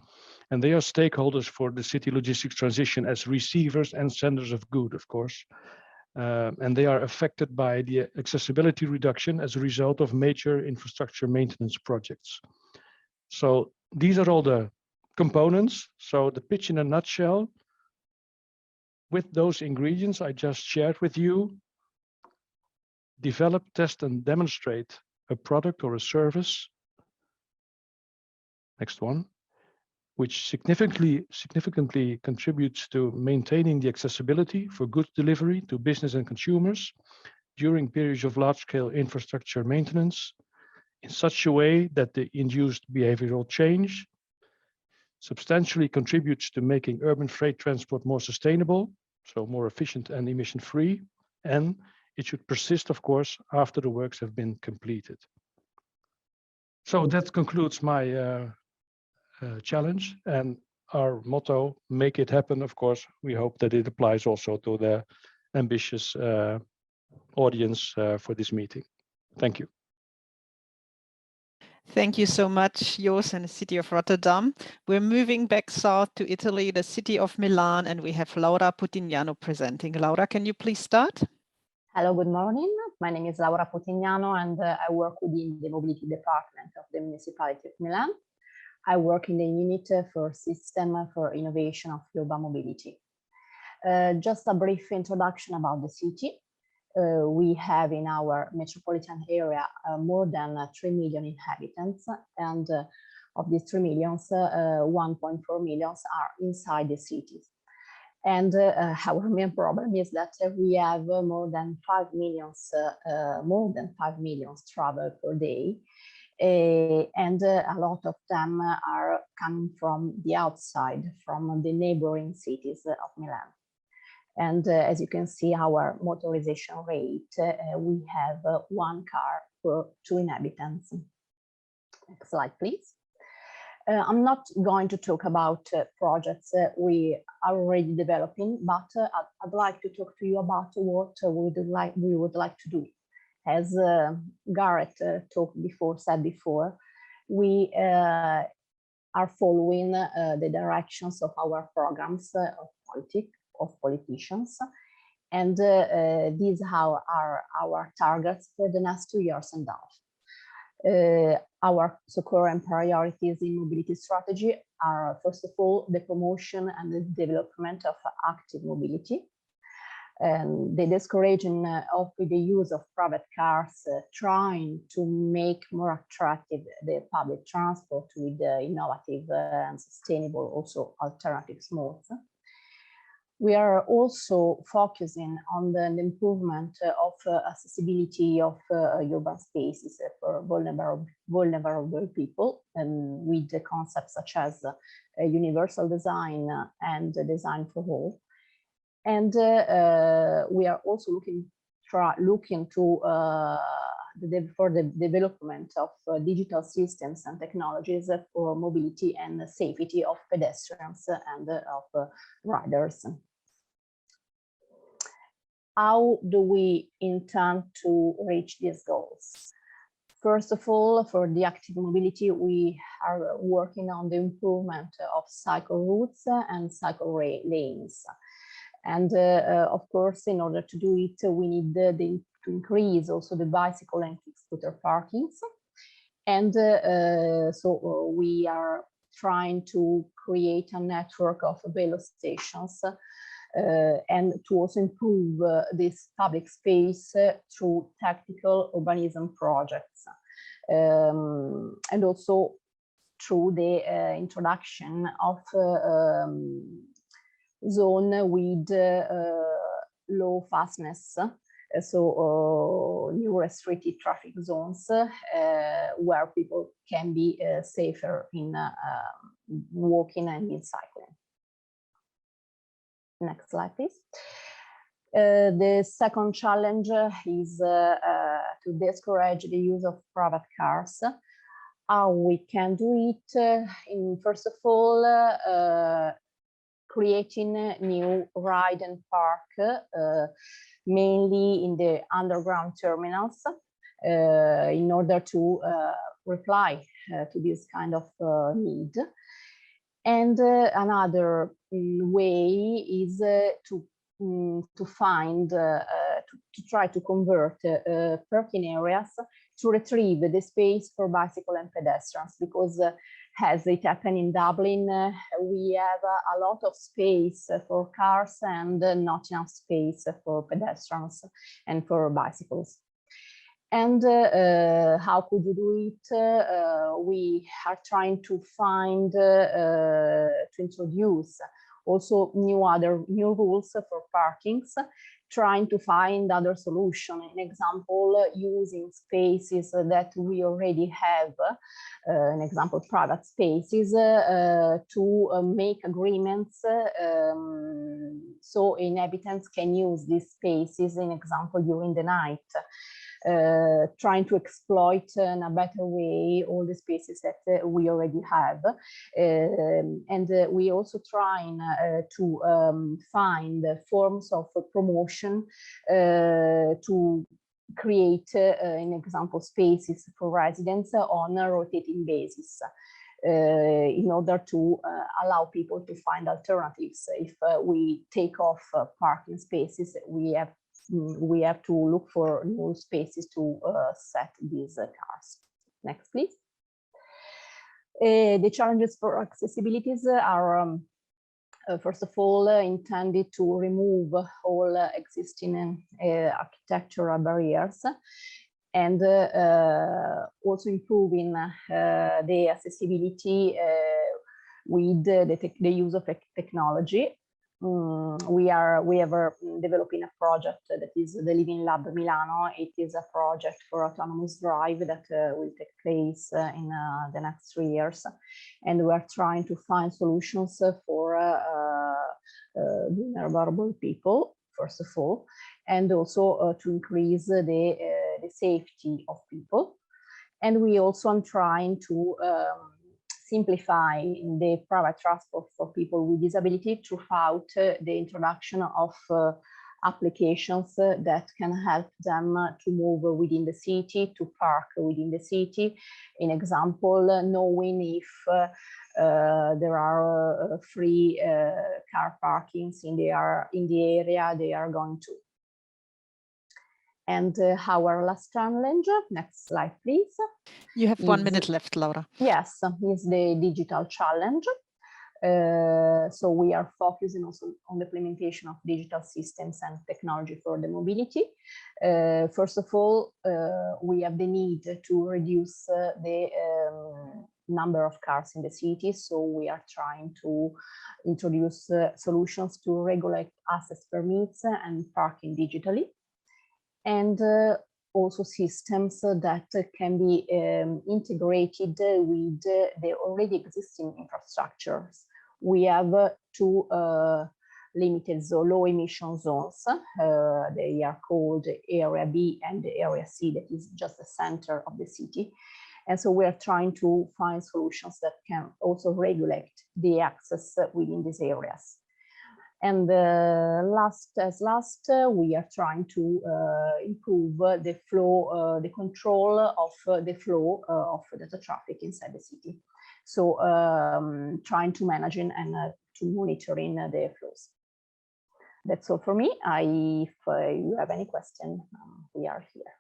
and they are stakeholders for the city logistics transition as receivers and senders of good, of course. And they are affected by the accessibility reduction as a result of major infrastructure maintenance projects. So these are all the components. So the pitch in a nutshell, with those ingredients I just shared with you, develop, test, and demonstrate a product or a service. Next one, which significantly contributes to maintaining the accessibility for goods delivery to business and consumers during periods of large-scale infrastructure maintenance in such a way that the induced behavioral change substantially contributes to making urban freight transport more sustainable, so more efficient and emission-free, and it should persist, of course, after the works have been completed. So that concludes my challenge and our motto, make it happen. Of course, we hope that it applies also to the ambitious audience for this meeting. Thank you. Thank you so much, Jos and the city of Rotterdam. We're moving back south to Italy, the city of Milan, and we have Laura Putignano presenting. Laura, can you please start? Hello, good morning. My name is Laura Putignano, and I work within the mobility department of the municipality of Milan. I work in the unit for System for Innovation of Urban Mobility. Just a brief introduction about the city. We have in our metropolitan area more than 3 million inhabitants, and of these 3 millions, 1.4 millions are inside the cities. And our main problem is that we have more than 5 millions travel per day, and a lot of them are coming from the outside, from the neighboring cities of Milan. And as you can see, our motorization rate, we have 1 car per 2 inhabitants. Next slide, please. I'm not going to talk about projects we are already developing, but I'd like to talk to you about what we would like to do. As Gareth said before, we are following the directions of our programs of politicians, and these are our targets for the next 2 years and a half. Our current priorities in mobility strategy are, first of all, the promotion and the development of active mobility, and the discouraging of the use of private cars, trying to make more attractive the public transport with innovative and sustainable also alternative modes. We are also focusing on the improvement of accessibility of urban spaces for vulnerable people, and with the concepts such as universal design and design for all. And we are also looking for the development of digital systems and technologies for mobility and safety of pedestrians and of riders. How do we intend to reach these goals? First of all, for the active mobility, we are working on the improvement of cycle routes and cycle lanes. And of course, in order to do it, we need to increase also the bicycle and scooter parkings. And so we are trying to create a network of velo stations and to also improve this public space through tactical urbanism projects, and also through the introduction of zone with low fastness, so new restricted traffic zones where people can be safer in walking and in cycling. Next slide, please. The second challenge is to discourage the use of private cars. How we can do it? First of all, creating new ride and park, mainly in the underground terminals, in order to reply to this kind of need. And another way is to try to convert parking areas to retrieve the space for bicycle and pedestrians, because as it happened in Dublin, we have a lot of space for cars and not enough space for pedestrians and for bicycles. And how could you do it? We are trying to find, to introduce also new rules for parkings, trying to find other solution. An example, using spaces that we already have, an example, private spaces, to make agreements so inhabitants can use these spaces, an example, during the night. Trying to exploit in a better way all the spaces that we already have. And we also trying to find forms of promotion to create, an example, spaces for residents on a rotating basis. In order to allow people to find alternatives. If we take off parking spaces, we have to look for new spaces to set these cars. Next, please. The challenges for accessibilities are, first of all, intended to remove all existing architectural barriers, and also improving the accessibility with the use of technology. We are developing a project that is the Living Lab Milano. It is a project for autonomous drive that will take place in the next 3 years, and we are trying to find solutions for vulnerable people, first of all, and also to increase the safety of people. And we also are trying to simplify the private transport for people with disability throughout the introduction of applications that can help them to move within the city, to park within the city. An example, knowing if there are free car parkings in the area they are going to. And our last challenge, next slide, please. You have 1 minute left, Laura. Yes, is the digital challenge. So we are focusing also on the implementation of digital systems and technology for the mobility. First of all, we have the need to reduce the number of cars in the city. So we are trying to introduce solutions to regulate access permits and parking digitally. And also systems that can be integrated with the already existing infrastructures. We have 2 limited low emission zones. They are called Area B and Area C, that is just the center of the city. And so we are trying to find solutions that can also regulate the access within these areas. And last, we are trying to improve the flow, the control of the flow of the traffic inside the city. So trying to manage and to monitoring the flows. That's all for me. If you have any question, we are here.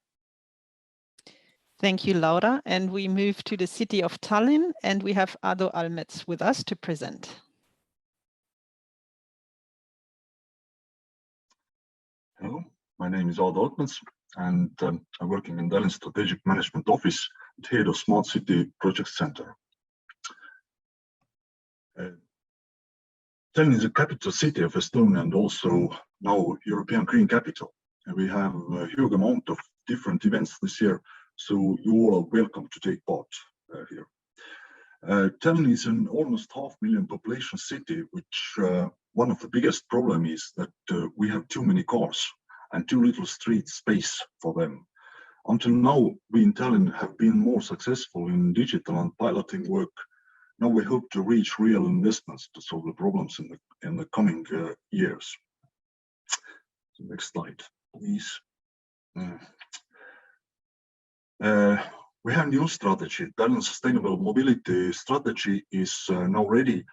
Thank you, Laura. And we move to the city of Tallinn, and we have Ado Almets with us to present. Hello, my name is Ado Almets, and I'm working in Tallinn Strategic Management Office, head of Smart City Project Center. Tallinn is the capital city of Estonia and also now European Green Capital. And we have a huge amount of different events this year, so you all are welcome to take part here. Tallinn is an almost 500,000 population city, which one of the biggest problems is that we have too many cars and too little street space for them. Until now, we in Tallinn have been more successful in digital and piloting work. Now we hope to reach real investments to solve the problems in the coming years. So next slide, please. We have a new strategy. Tallinn Sustainable Mobility Strategy is now ready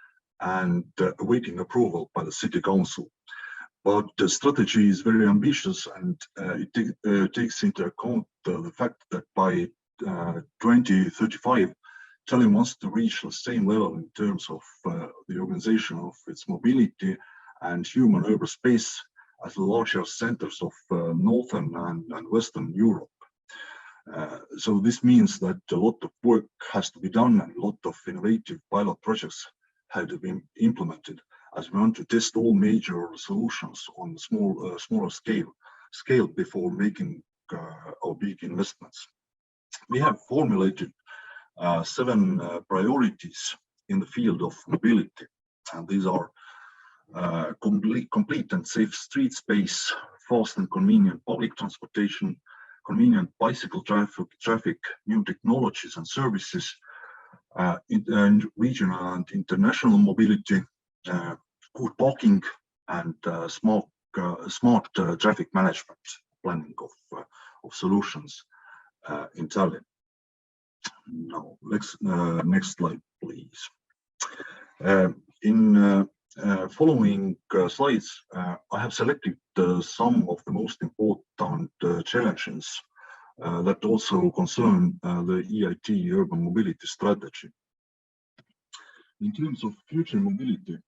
and awaiting approval by the City Council. But the strategy is very ambitious, and it takes into account the fact that by 2035, Tallinn wants to reach the same level in terms of the organization of its mobility and human urban space as the larger centers of Northern and Western Europe. So this means that a lot of work has to be done and a lot of innovative pilot projects have to be implemented. as we want to test all major solutions on smaller scale before making our big investments. We have formulated 7 priorities in the field of mobility, and these are complete and safe street space, fast and convenient public transportation, convenient bicycle traffic, new technologies and services, and regional and international mobility, good parking, and smart traffic management planning of solutions in Tallinn. Now, next slide, please. In following slides, I have selected some of the most important challenges that also concern the EIT urban mobility strategy. In terms of future mobility,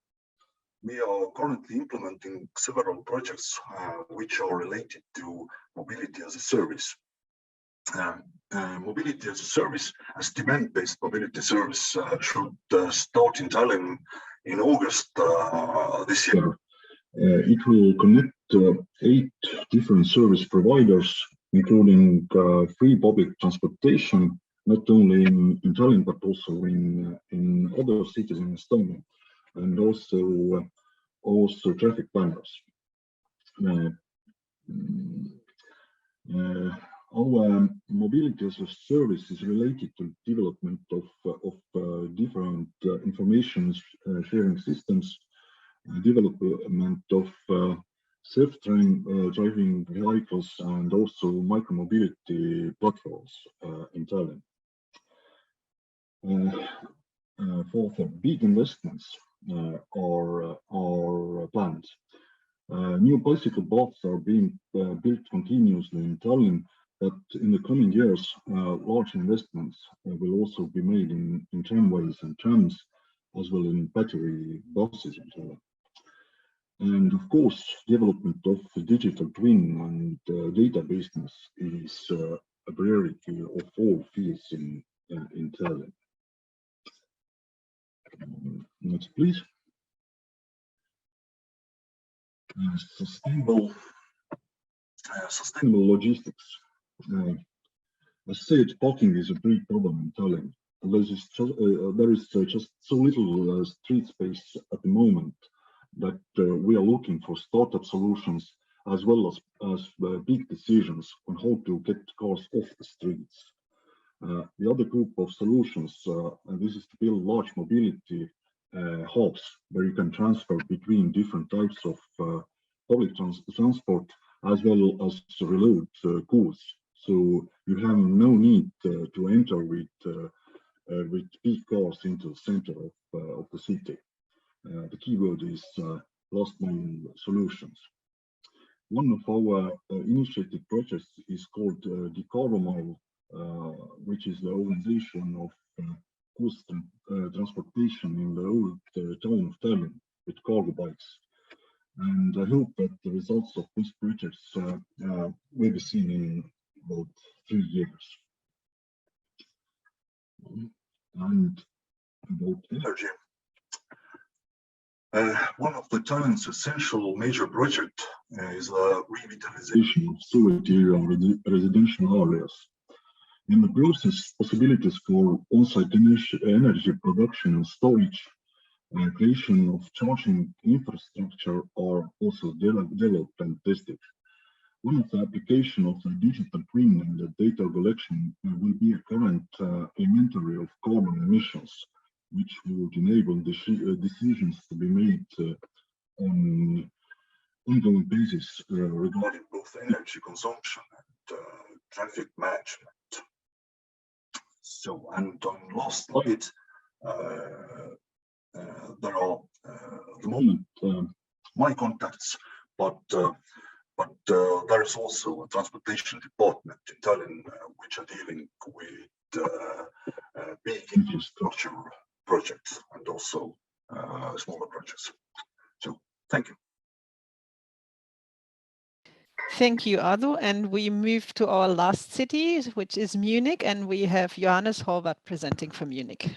we are currently implementing several projects which are related to mobility as a service. Mobility as a service, as demand-based mobility service, should start in Tallinn in August this year. It will connect 8 different service providers, including free public transportation, not only in Tallinn, but also in other cities in Estonia, and also traffic planners. Our mobility as a service is related to development of different information sharing systems, development of self-driving vehicles, and also micromobility platforms in Tallinn. For big investments are planned. New bicycle paths are being built continuously in Tallinn, but in the coming years, large investments will also be made in tramways and trams, as well in battery buses in Tallinn. And of course, development of the digital twin and databaseness is a priority of all fields in Tallinn. Next, please. Sustainable logistics. As said, parking is a big problem in Tallinn. There is just so little street space at the moment that we are looking for startup solutions as well as big decisions on how to get cars off the streets. The other group of solutions, and this is to build large mobility hubs where you can transfer between different types of public transport as well as reload goods. So you have no need to enter with big cars into the center of the city. The keyword is last mile solutions. One of our initiated projects is called Decaromile, which is the organization of goods transportation in the old town of Tallinn with cargo bikes. And I hope that the results of these projects will be seen in about 3 years. And about energy. One of the Tallinn's essential major project is the revitalization of sewage area residential areas. In the process, possibilities for on-site energy production and storage, creation of charging infrastructure are also developed and tested. One of the applications of the digital twin and the data collection will be a current inventory of carbon emissions, which would enable decisions to be made on ongoing basis regarding both energy consumption and traffic management. So, and on last slide, there are at the moment my contacts, but there is also a transportation department in Tallinn which are dealing with big infrastructure projects and also smaller projects. So thank you. Thank you, Adu. And we move to our last city, which is Munich, and we have Johannes Horvath presenting from Munich.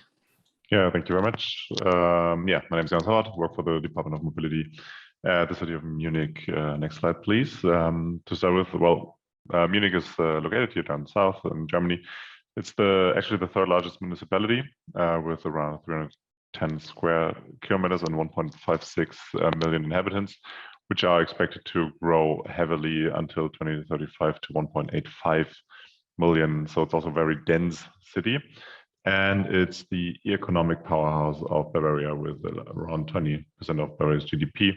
Yeah, thank you very much. Yeah, my name is Jan Savard, work for the Department of Mobility at the city of Munich. Next slide, please. To start with, well, Munich is located here down south in Germany. It's actually the third largest municipality with around 310 square kilometers and 1.56 million inhabitants, which are expected to grow heavily until 2035 to 1.85 million. So it's also a very dense city. And it's the economic powerhouse of Bavaria with around 20% of Bavaria's GDP.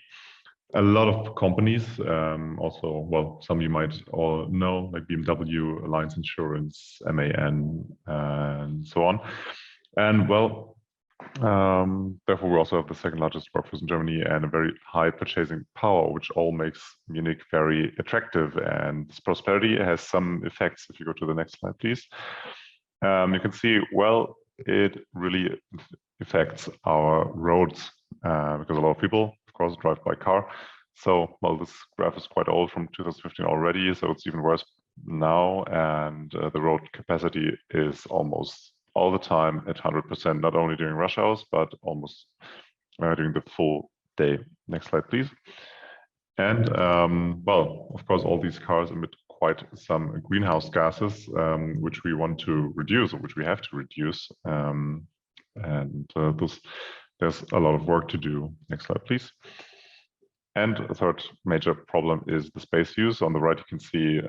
A lot of companies, also, well, some you might all know, like BMW, Allianz Insurance, MAN, and so on. And well, therefore, we also have the second largest workforce in Germany and a very high purchasing power, which all makes Munich very attractive. And this prosperity has some effects. If you go to the next slide, please. You can see, well, it really affects our roads because a lot of people, of course, drive by car. So, well, this graph is quite old from 2015 already, so it's even worse now. And the road capacity is almost all the time at 100%, not only during rush hours, but almost during the full day. Next slide, please. And well, of course, all these cars emit quite some greenhouse gases, which we want to reduce, or which we have to reduce. There's a lot of work to do. Next slide, please. And a third major problem is the space use. On the right, you can see,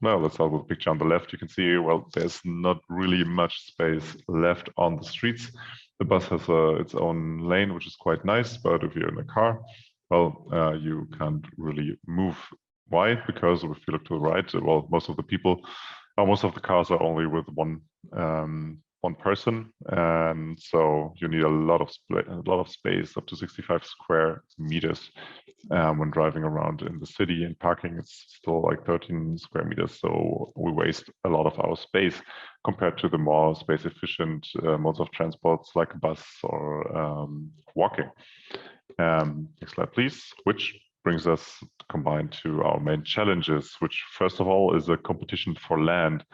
let's start with the picture on the left. You can see, well, there's not really much space left on the streets. The bus has its own lane, which is quite nice, but if you're in a car, well, you can't really move. Why? Because if you look to the right, well, most of the cars are only with one person, and so you need a lot of space, up to 65 square meters, when driving around in the city. And parking is still like 13 square meters, so we waste a lot of our space compared to the more space efficient modes of transports like a bus or walking. Next slide, please. Which brings us combined to our main challenges, which first of all is a competition for land.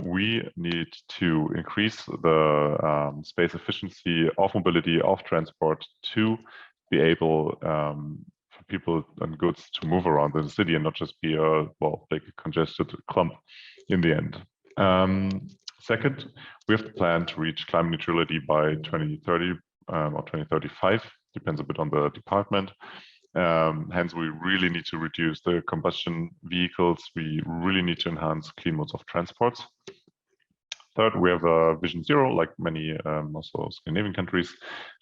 We need to increase the space efficiency of mobility, of transport, to be able for people and goods to move around in the city and not just be a big congested clump in the end. Second, we have the plan to reach climate neutrality by 2030 or 2035, depends a bit on the department. Hence, we really need to reduce the combustion vehicles. We really need to enhance clean modes of transport. Third, we have a Vision Zero, like many also Scandinavian countries.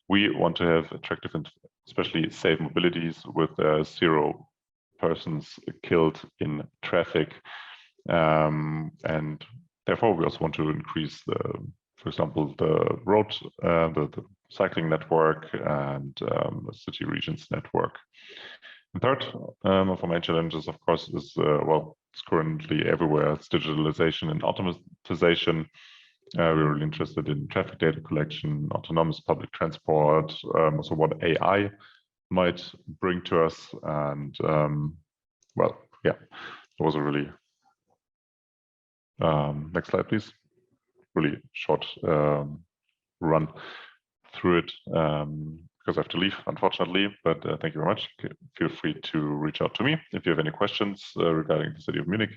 We want to have attractive and especially safe mobilities with 0 persons killed in traffic. And therefore, we also want to increase for example, the road, the cycling network, and the city regions network. And third of our main challenges, of course, is it's currently everywhere. It's digitalization and automatization. We're really interested in traffic data collection, autonomous public transport, also what AI might bring to us. And it was a really next slide, please. Really short run through it because I have to leave, unfortunately, but thank you very much. Feel free to reach out to me if you have any questions regarding the city of Munich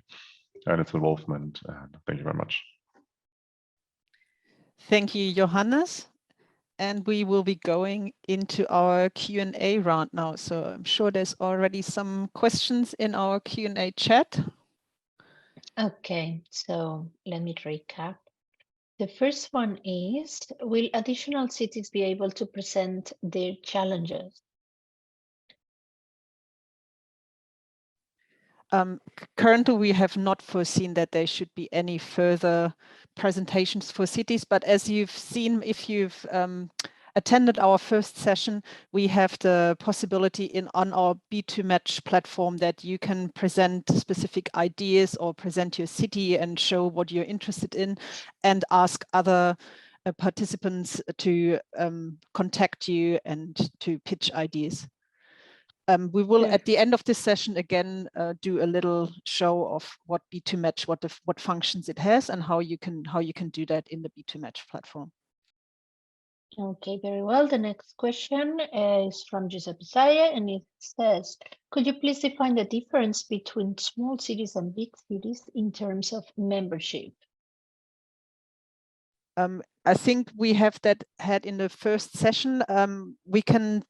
and its involvement. And thank you very much. Thank you, Johannes. And we will be going into our Q&A round now. So I'm sure there's already some questions in our Q&A chat. Okay, so let me recap. The first one is, will additional cities be able to present their challenges? Currently, we have not foreseen that there should be any further presentations for cities, but as you've seen, if you've attended our first session, we have the possibility on our B2Match platform that you can present specific ideas or present your city and show what you're interested in and ask other participants to contact you and to pitch ideas. We will, at the end of this session, again, do a little show of what B2Match, what functions it has and how you can do that in the B2Match platform. Okay, very well. The next question is from Giuseppe Saya, and it says, could you please define the difference between small cities and big cities in terms of membership? I think we have that had in the first session. We can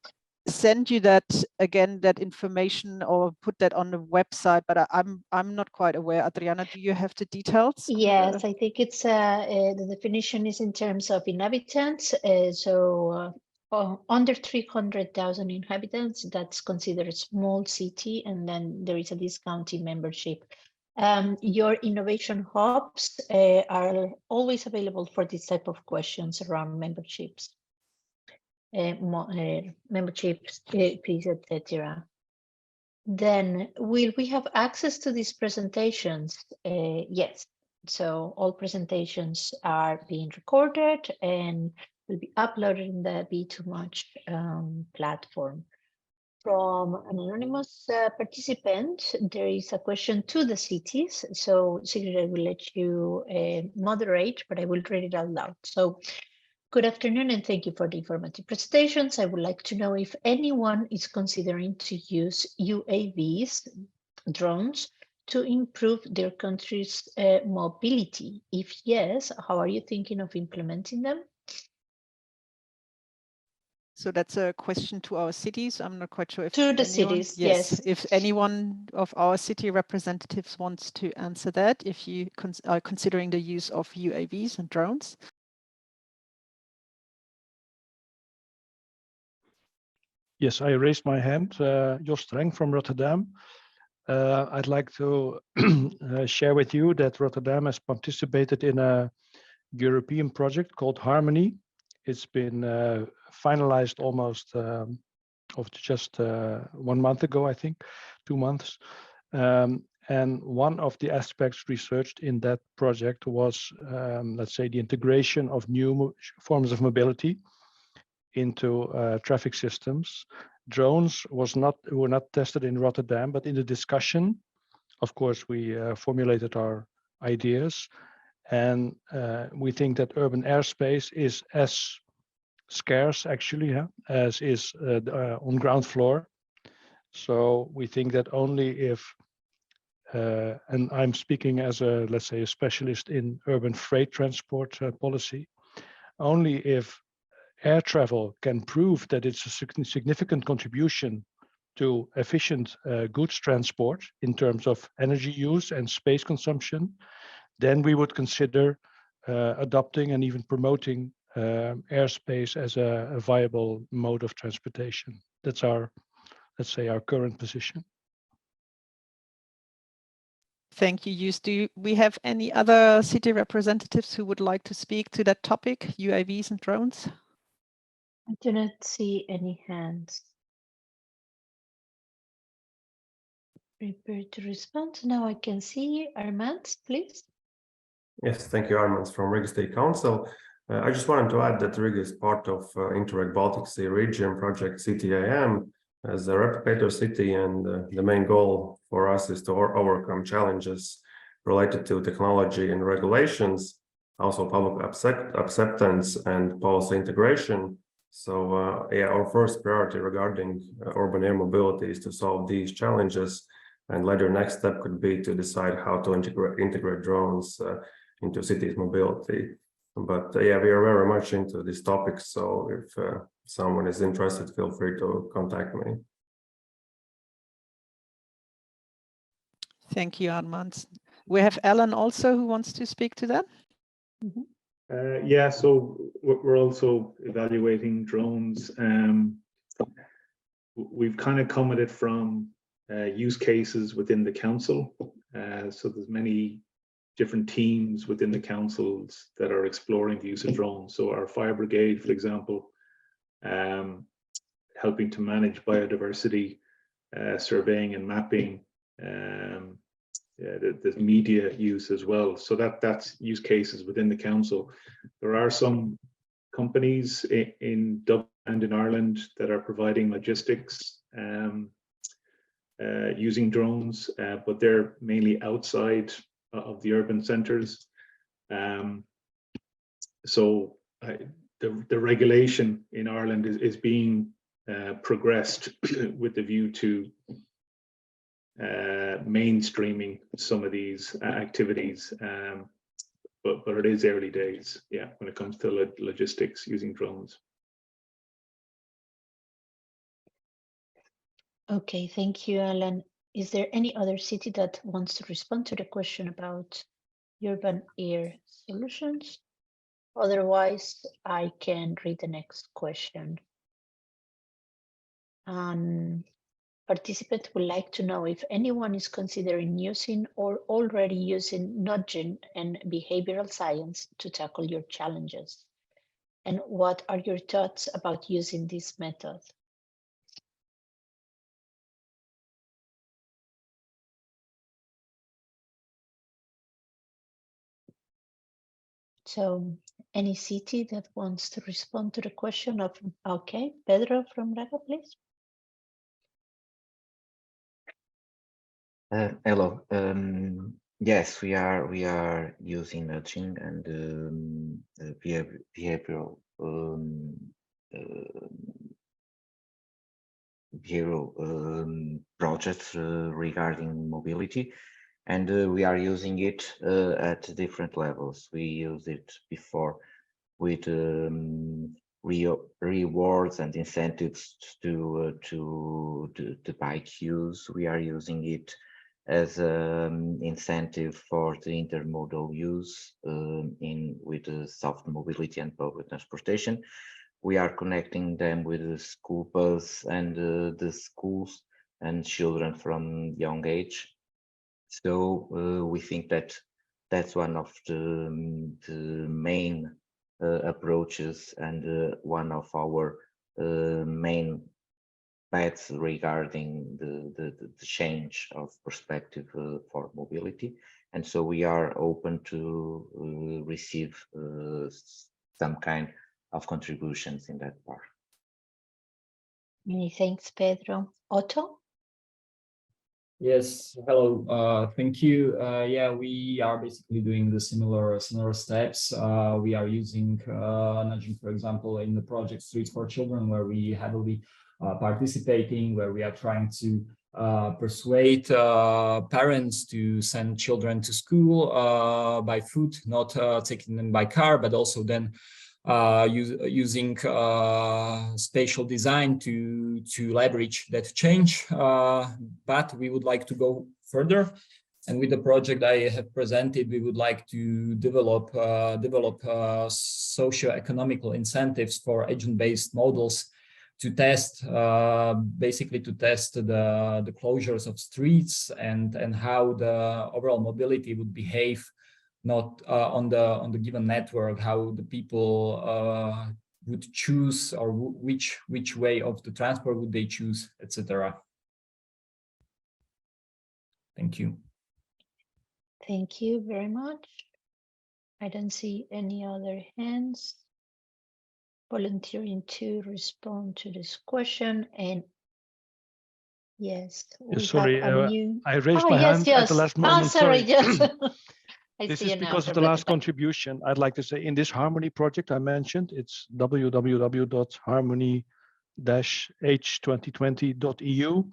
send you that again, that information, or put that on the website, but I'm not quite aware. Adriana, do you have the details? Yes, I think it's the definition is in terms of inhabitants. Under 300,000 inhabitants, that's considered a small city, and then there is a discount in membership. Your innovation hubs are always available for this type of questions around memberships, memberships, fees, etc. Then will we have access to these presentations? Yes. So all presentations are being recorded and will be uploaded in the B2Much platform. From an anonymous participant, there is a question to the cities. So Sigrid, I will let you moderate, but I will read it out loud. So, good afternoon, and thank you for the informative presentations. I would like to know if anyone is considering to use UAVs, drones, to improve their country's mobility. If yes, how are you thinking of implementing them? So that's a question to our cities. I'm not quite sure if to the cities, yes. If anyone of our city representatives wants to answer that, if you are considering the use of UAVs and drones. Yes, I raised my hand. Jos Streng from Rotterdam. I'd like to share with you that Rotterdam has participated in a European project called Harmony. It's been finalized almost just 1 month ago, I think, 2 months. And one of the aspects researched in that project was, let's say, the integration of new forms of mobility into traffic systems. Drones were not tested in Rotterdam, but in the discussion, of course, we formulated our ideas, and we think that urban airspace is as scarce, actually, as is on ground floor. So we think that only if, and I'm speaking as a, let's say, a specialist in urban freight transport policy, only if air travel can prove that it's a significant contribution to efficient goods transport in terms of energy use and space consumption, then we would consider adopting and even promoting airspace as a viable mode of transportation. That's our, let's say, our current position. Thank you, Jus. Do we have any other city representatives who would like to speak to that topic, UAVs and drones? I do not see any hands. Prepare to respond. Now I can see Armand, please. Yes, thank you, Armand from Riga State Council. I just wanted to add that Riga is part of Interreg Baltic Sea Region project CTIM as a replicator city, and the main goal for us is to overcome challenges related to technology and regulations, also public acceptance and policy integration. So yeah, our first priority regarding urban air mobility is to solve these challenges, and later next step could be to decide how to integrate drones into cities mobility. But yeah, we are very much into this topic, so if someone is interested, feel free to contact me. Thank you, Armand. We have Alan also who wants to speak to that. Mm-hmm. Yeah, so we're also evaluating drones. We've kind of come at it from use cases within the council. So there's many different teams within the councils that are exploring the use of drones. So our fire brigade, for example, helping to manage biodiversity, surveying and mapping. There's media use as well. So that's use cases within the council. There are some companies in Dublin and in Ireland that are providing logistics using drones, but they're mainly outside of the urban centres. So the regulation in Ireland is being progressed with the view to mainstreaming some of these activities, but it is early days, yeah, when it comes to logistics using drones. Okay, thank you, Alan. Is there any other city that wants to respond to the question about urban air solutions? Otherwise, I can read the next question. Participant would like to know if anyone is considering using or already using nudging and behavioral science to tackle your challenges. And what are your thoughts about using this method? So any city that wants to respond to the question of, okay, Pedro from Braga, please. Hello. Yes, we are using nudging and behavioral projects regarding mobility, and we are using it at different levels. We used it before with rewards and incentives to the bike use. We are using it as an incentive for the intermodal use with the soft mobility and public transportation. We are connecting them with the school bus and the schools and children from young age. So we think that that's one of the main approaches and one of our main bets regarding the change of perspective for mobility. And so we are open to receive some kind of contributions in that part. Many thanks, Pedro. Otto? Yes, hello, thank you. Yeah, we are basically doing the similar steps. We are using nudging, for example, in the project Streets for Children, where we heavily participating, where we are trying to persuade parents to send children to school by foot, not taking them by car, but also then using spatial design to leverage that change. But we would like to go further. And with the project I have presented, we would like to develop socio-economical incentives for agent-based models to test, basically to test the closures of streets and how the overall mobility would behave, not on the given network, how the people would choose, or which way of the transport would they choose, etc. Thank you. Thank you very much. I don't see any other hands volunteering to respond to this question. And yes, we sorry, have a new... I raised my hand at the last moment. Oh, sorry, yes. This is because of the last contribution. I'd like to say, in this Harmony project I mentioned, it's www.harmony-h2020.eu.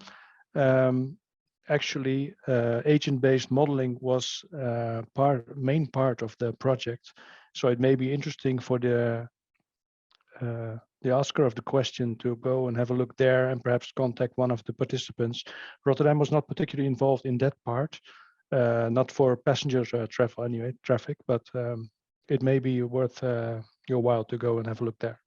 Actually, agent-based modeling was main part of the project. So it may be interesting for the asker of the question to go and have a look there and perhaps contact one of the participants. Rotterdam was not particularly involved in that part, not for passenger traffic, but it may be worth your while to go and have a look there.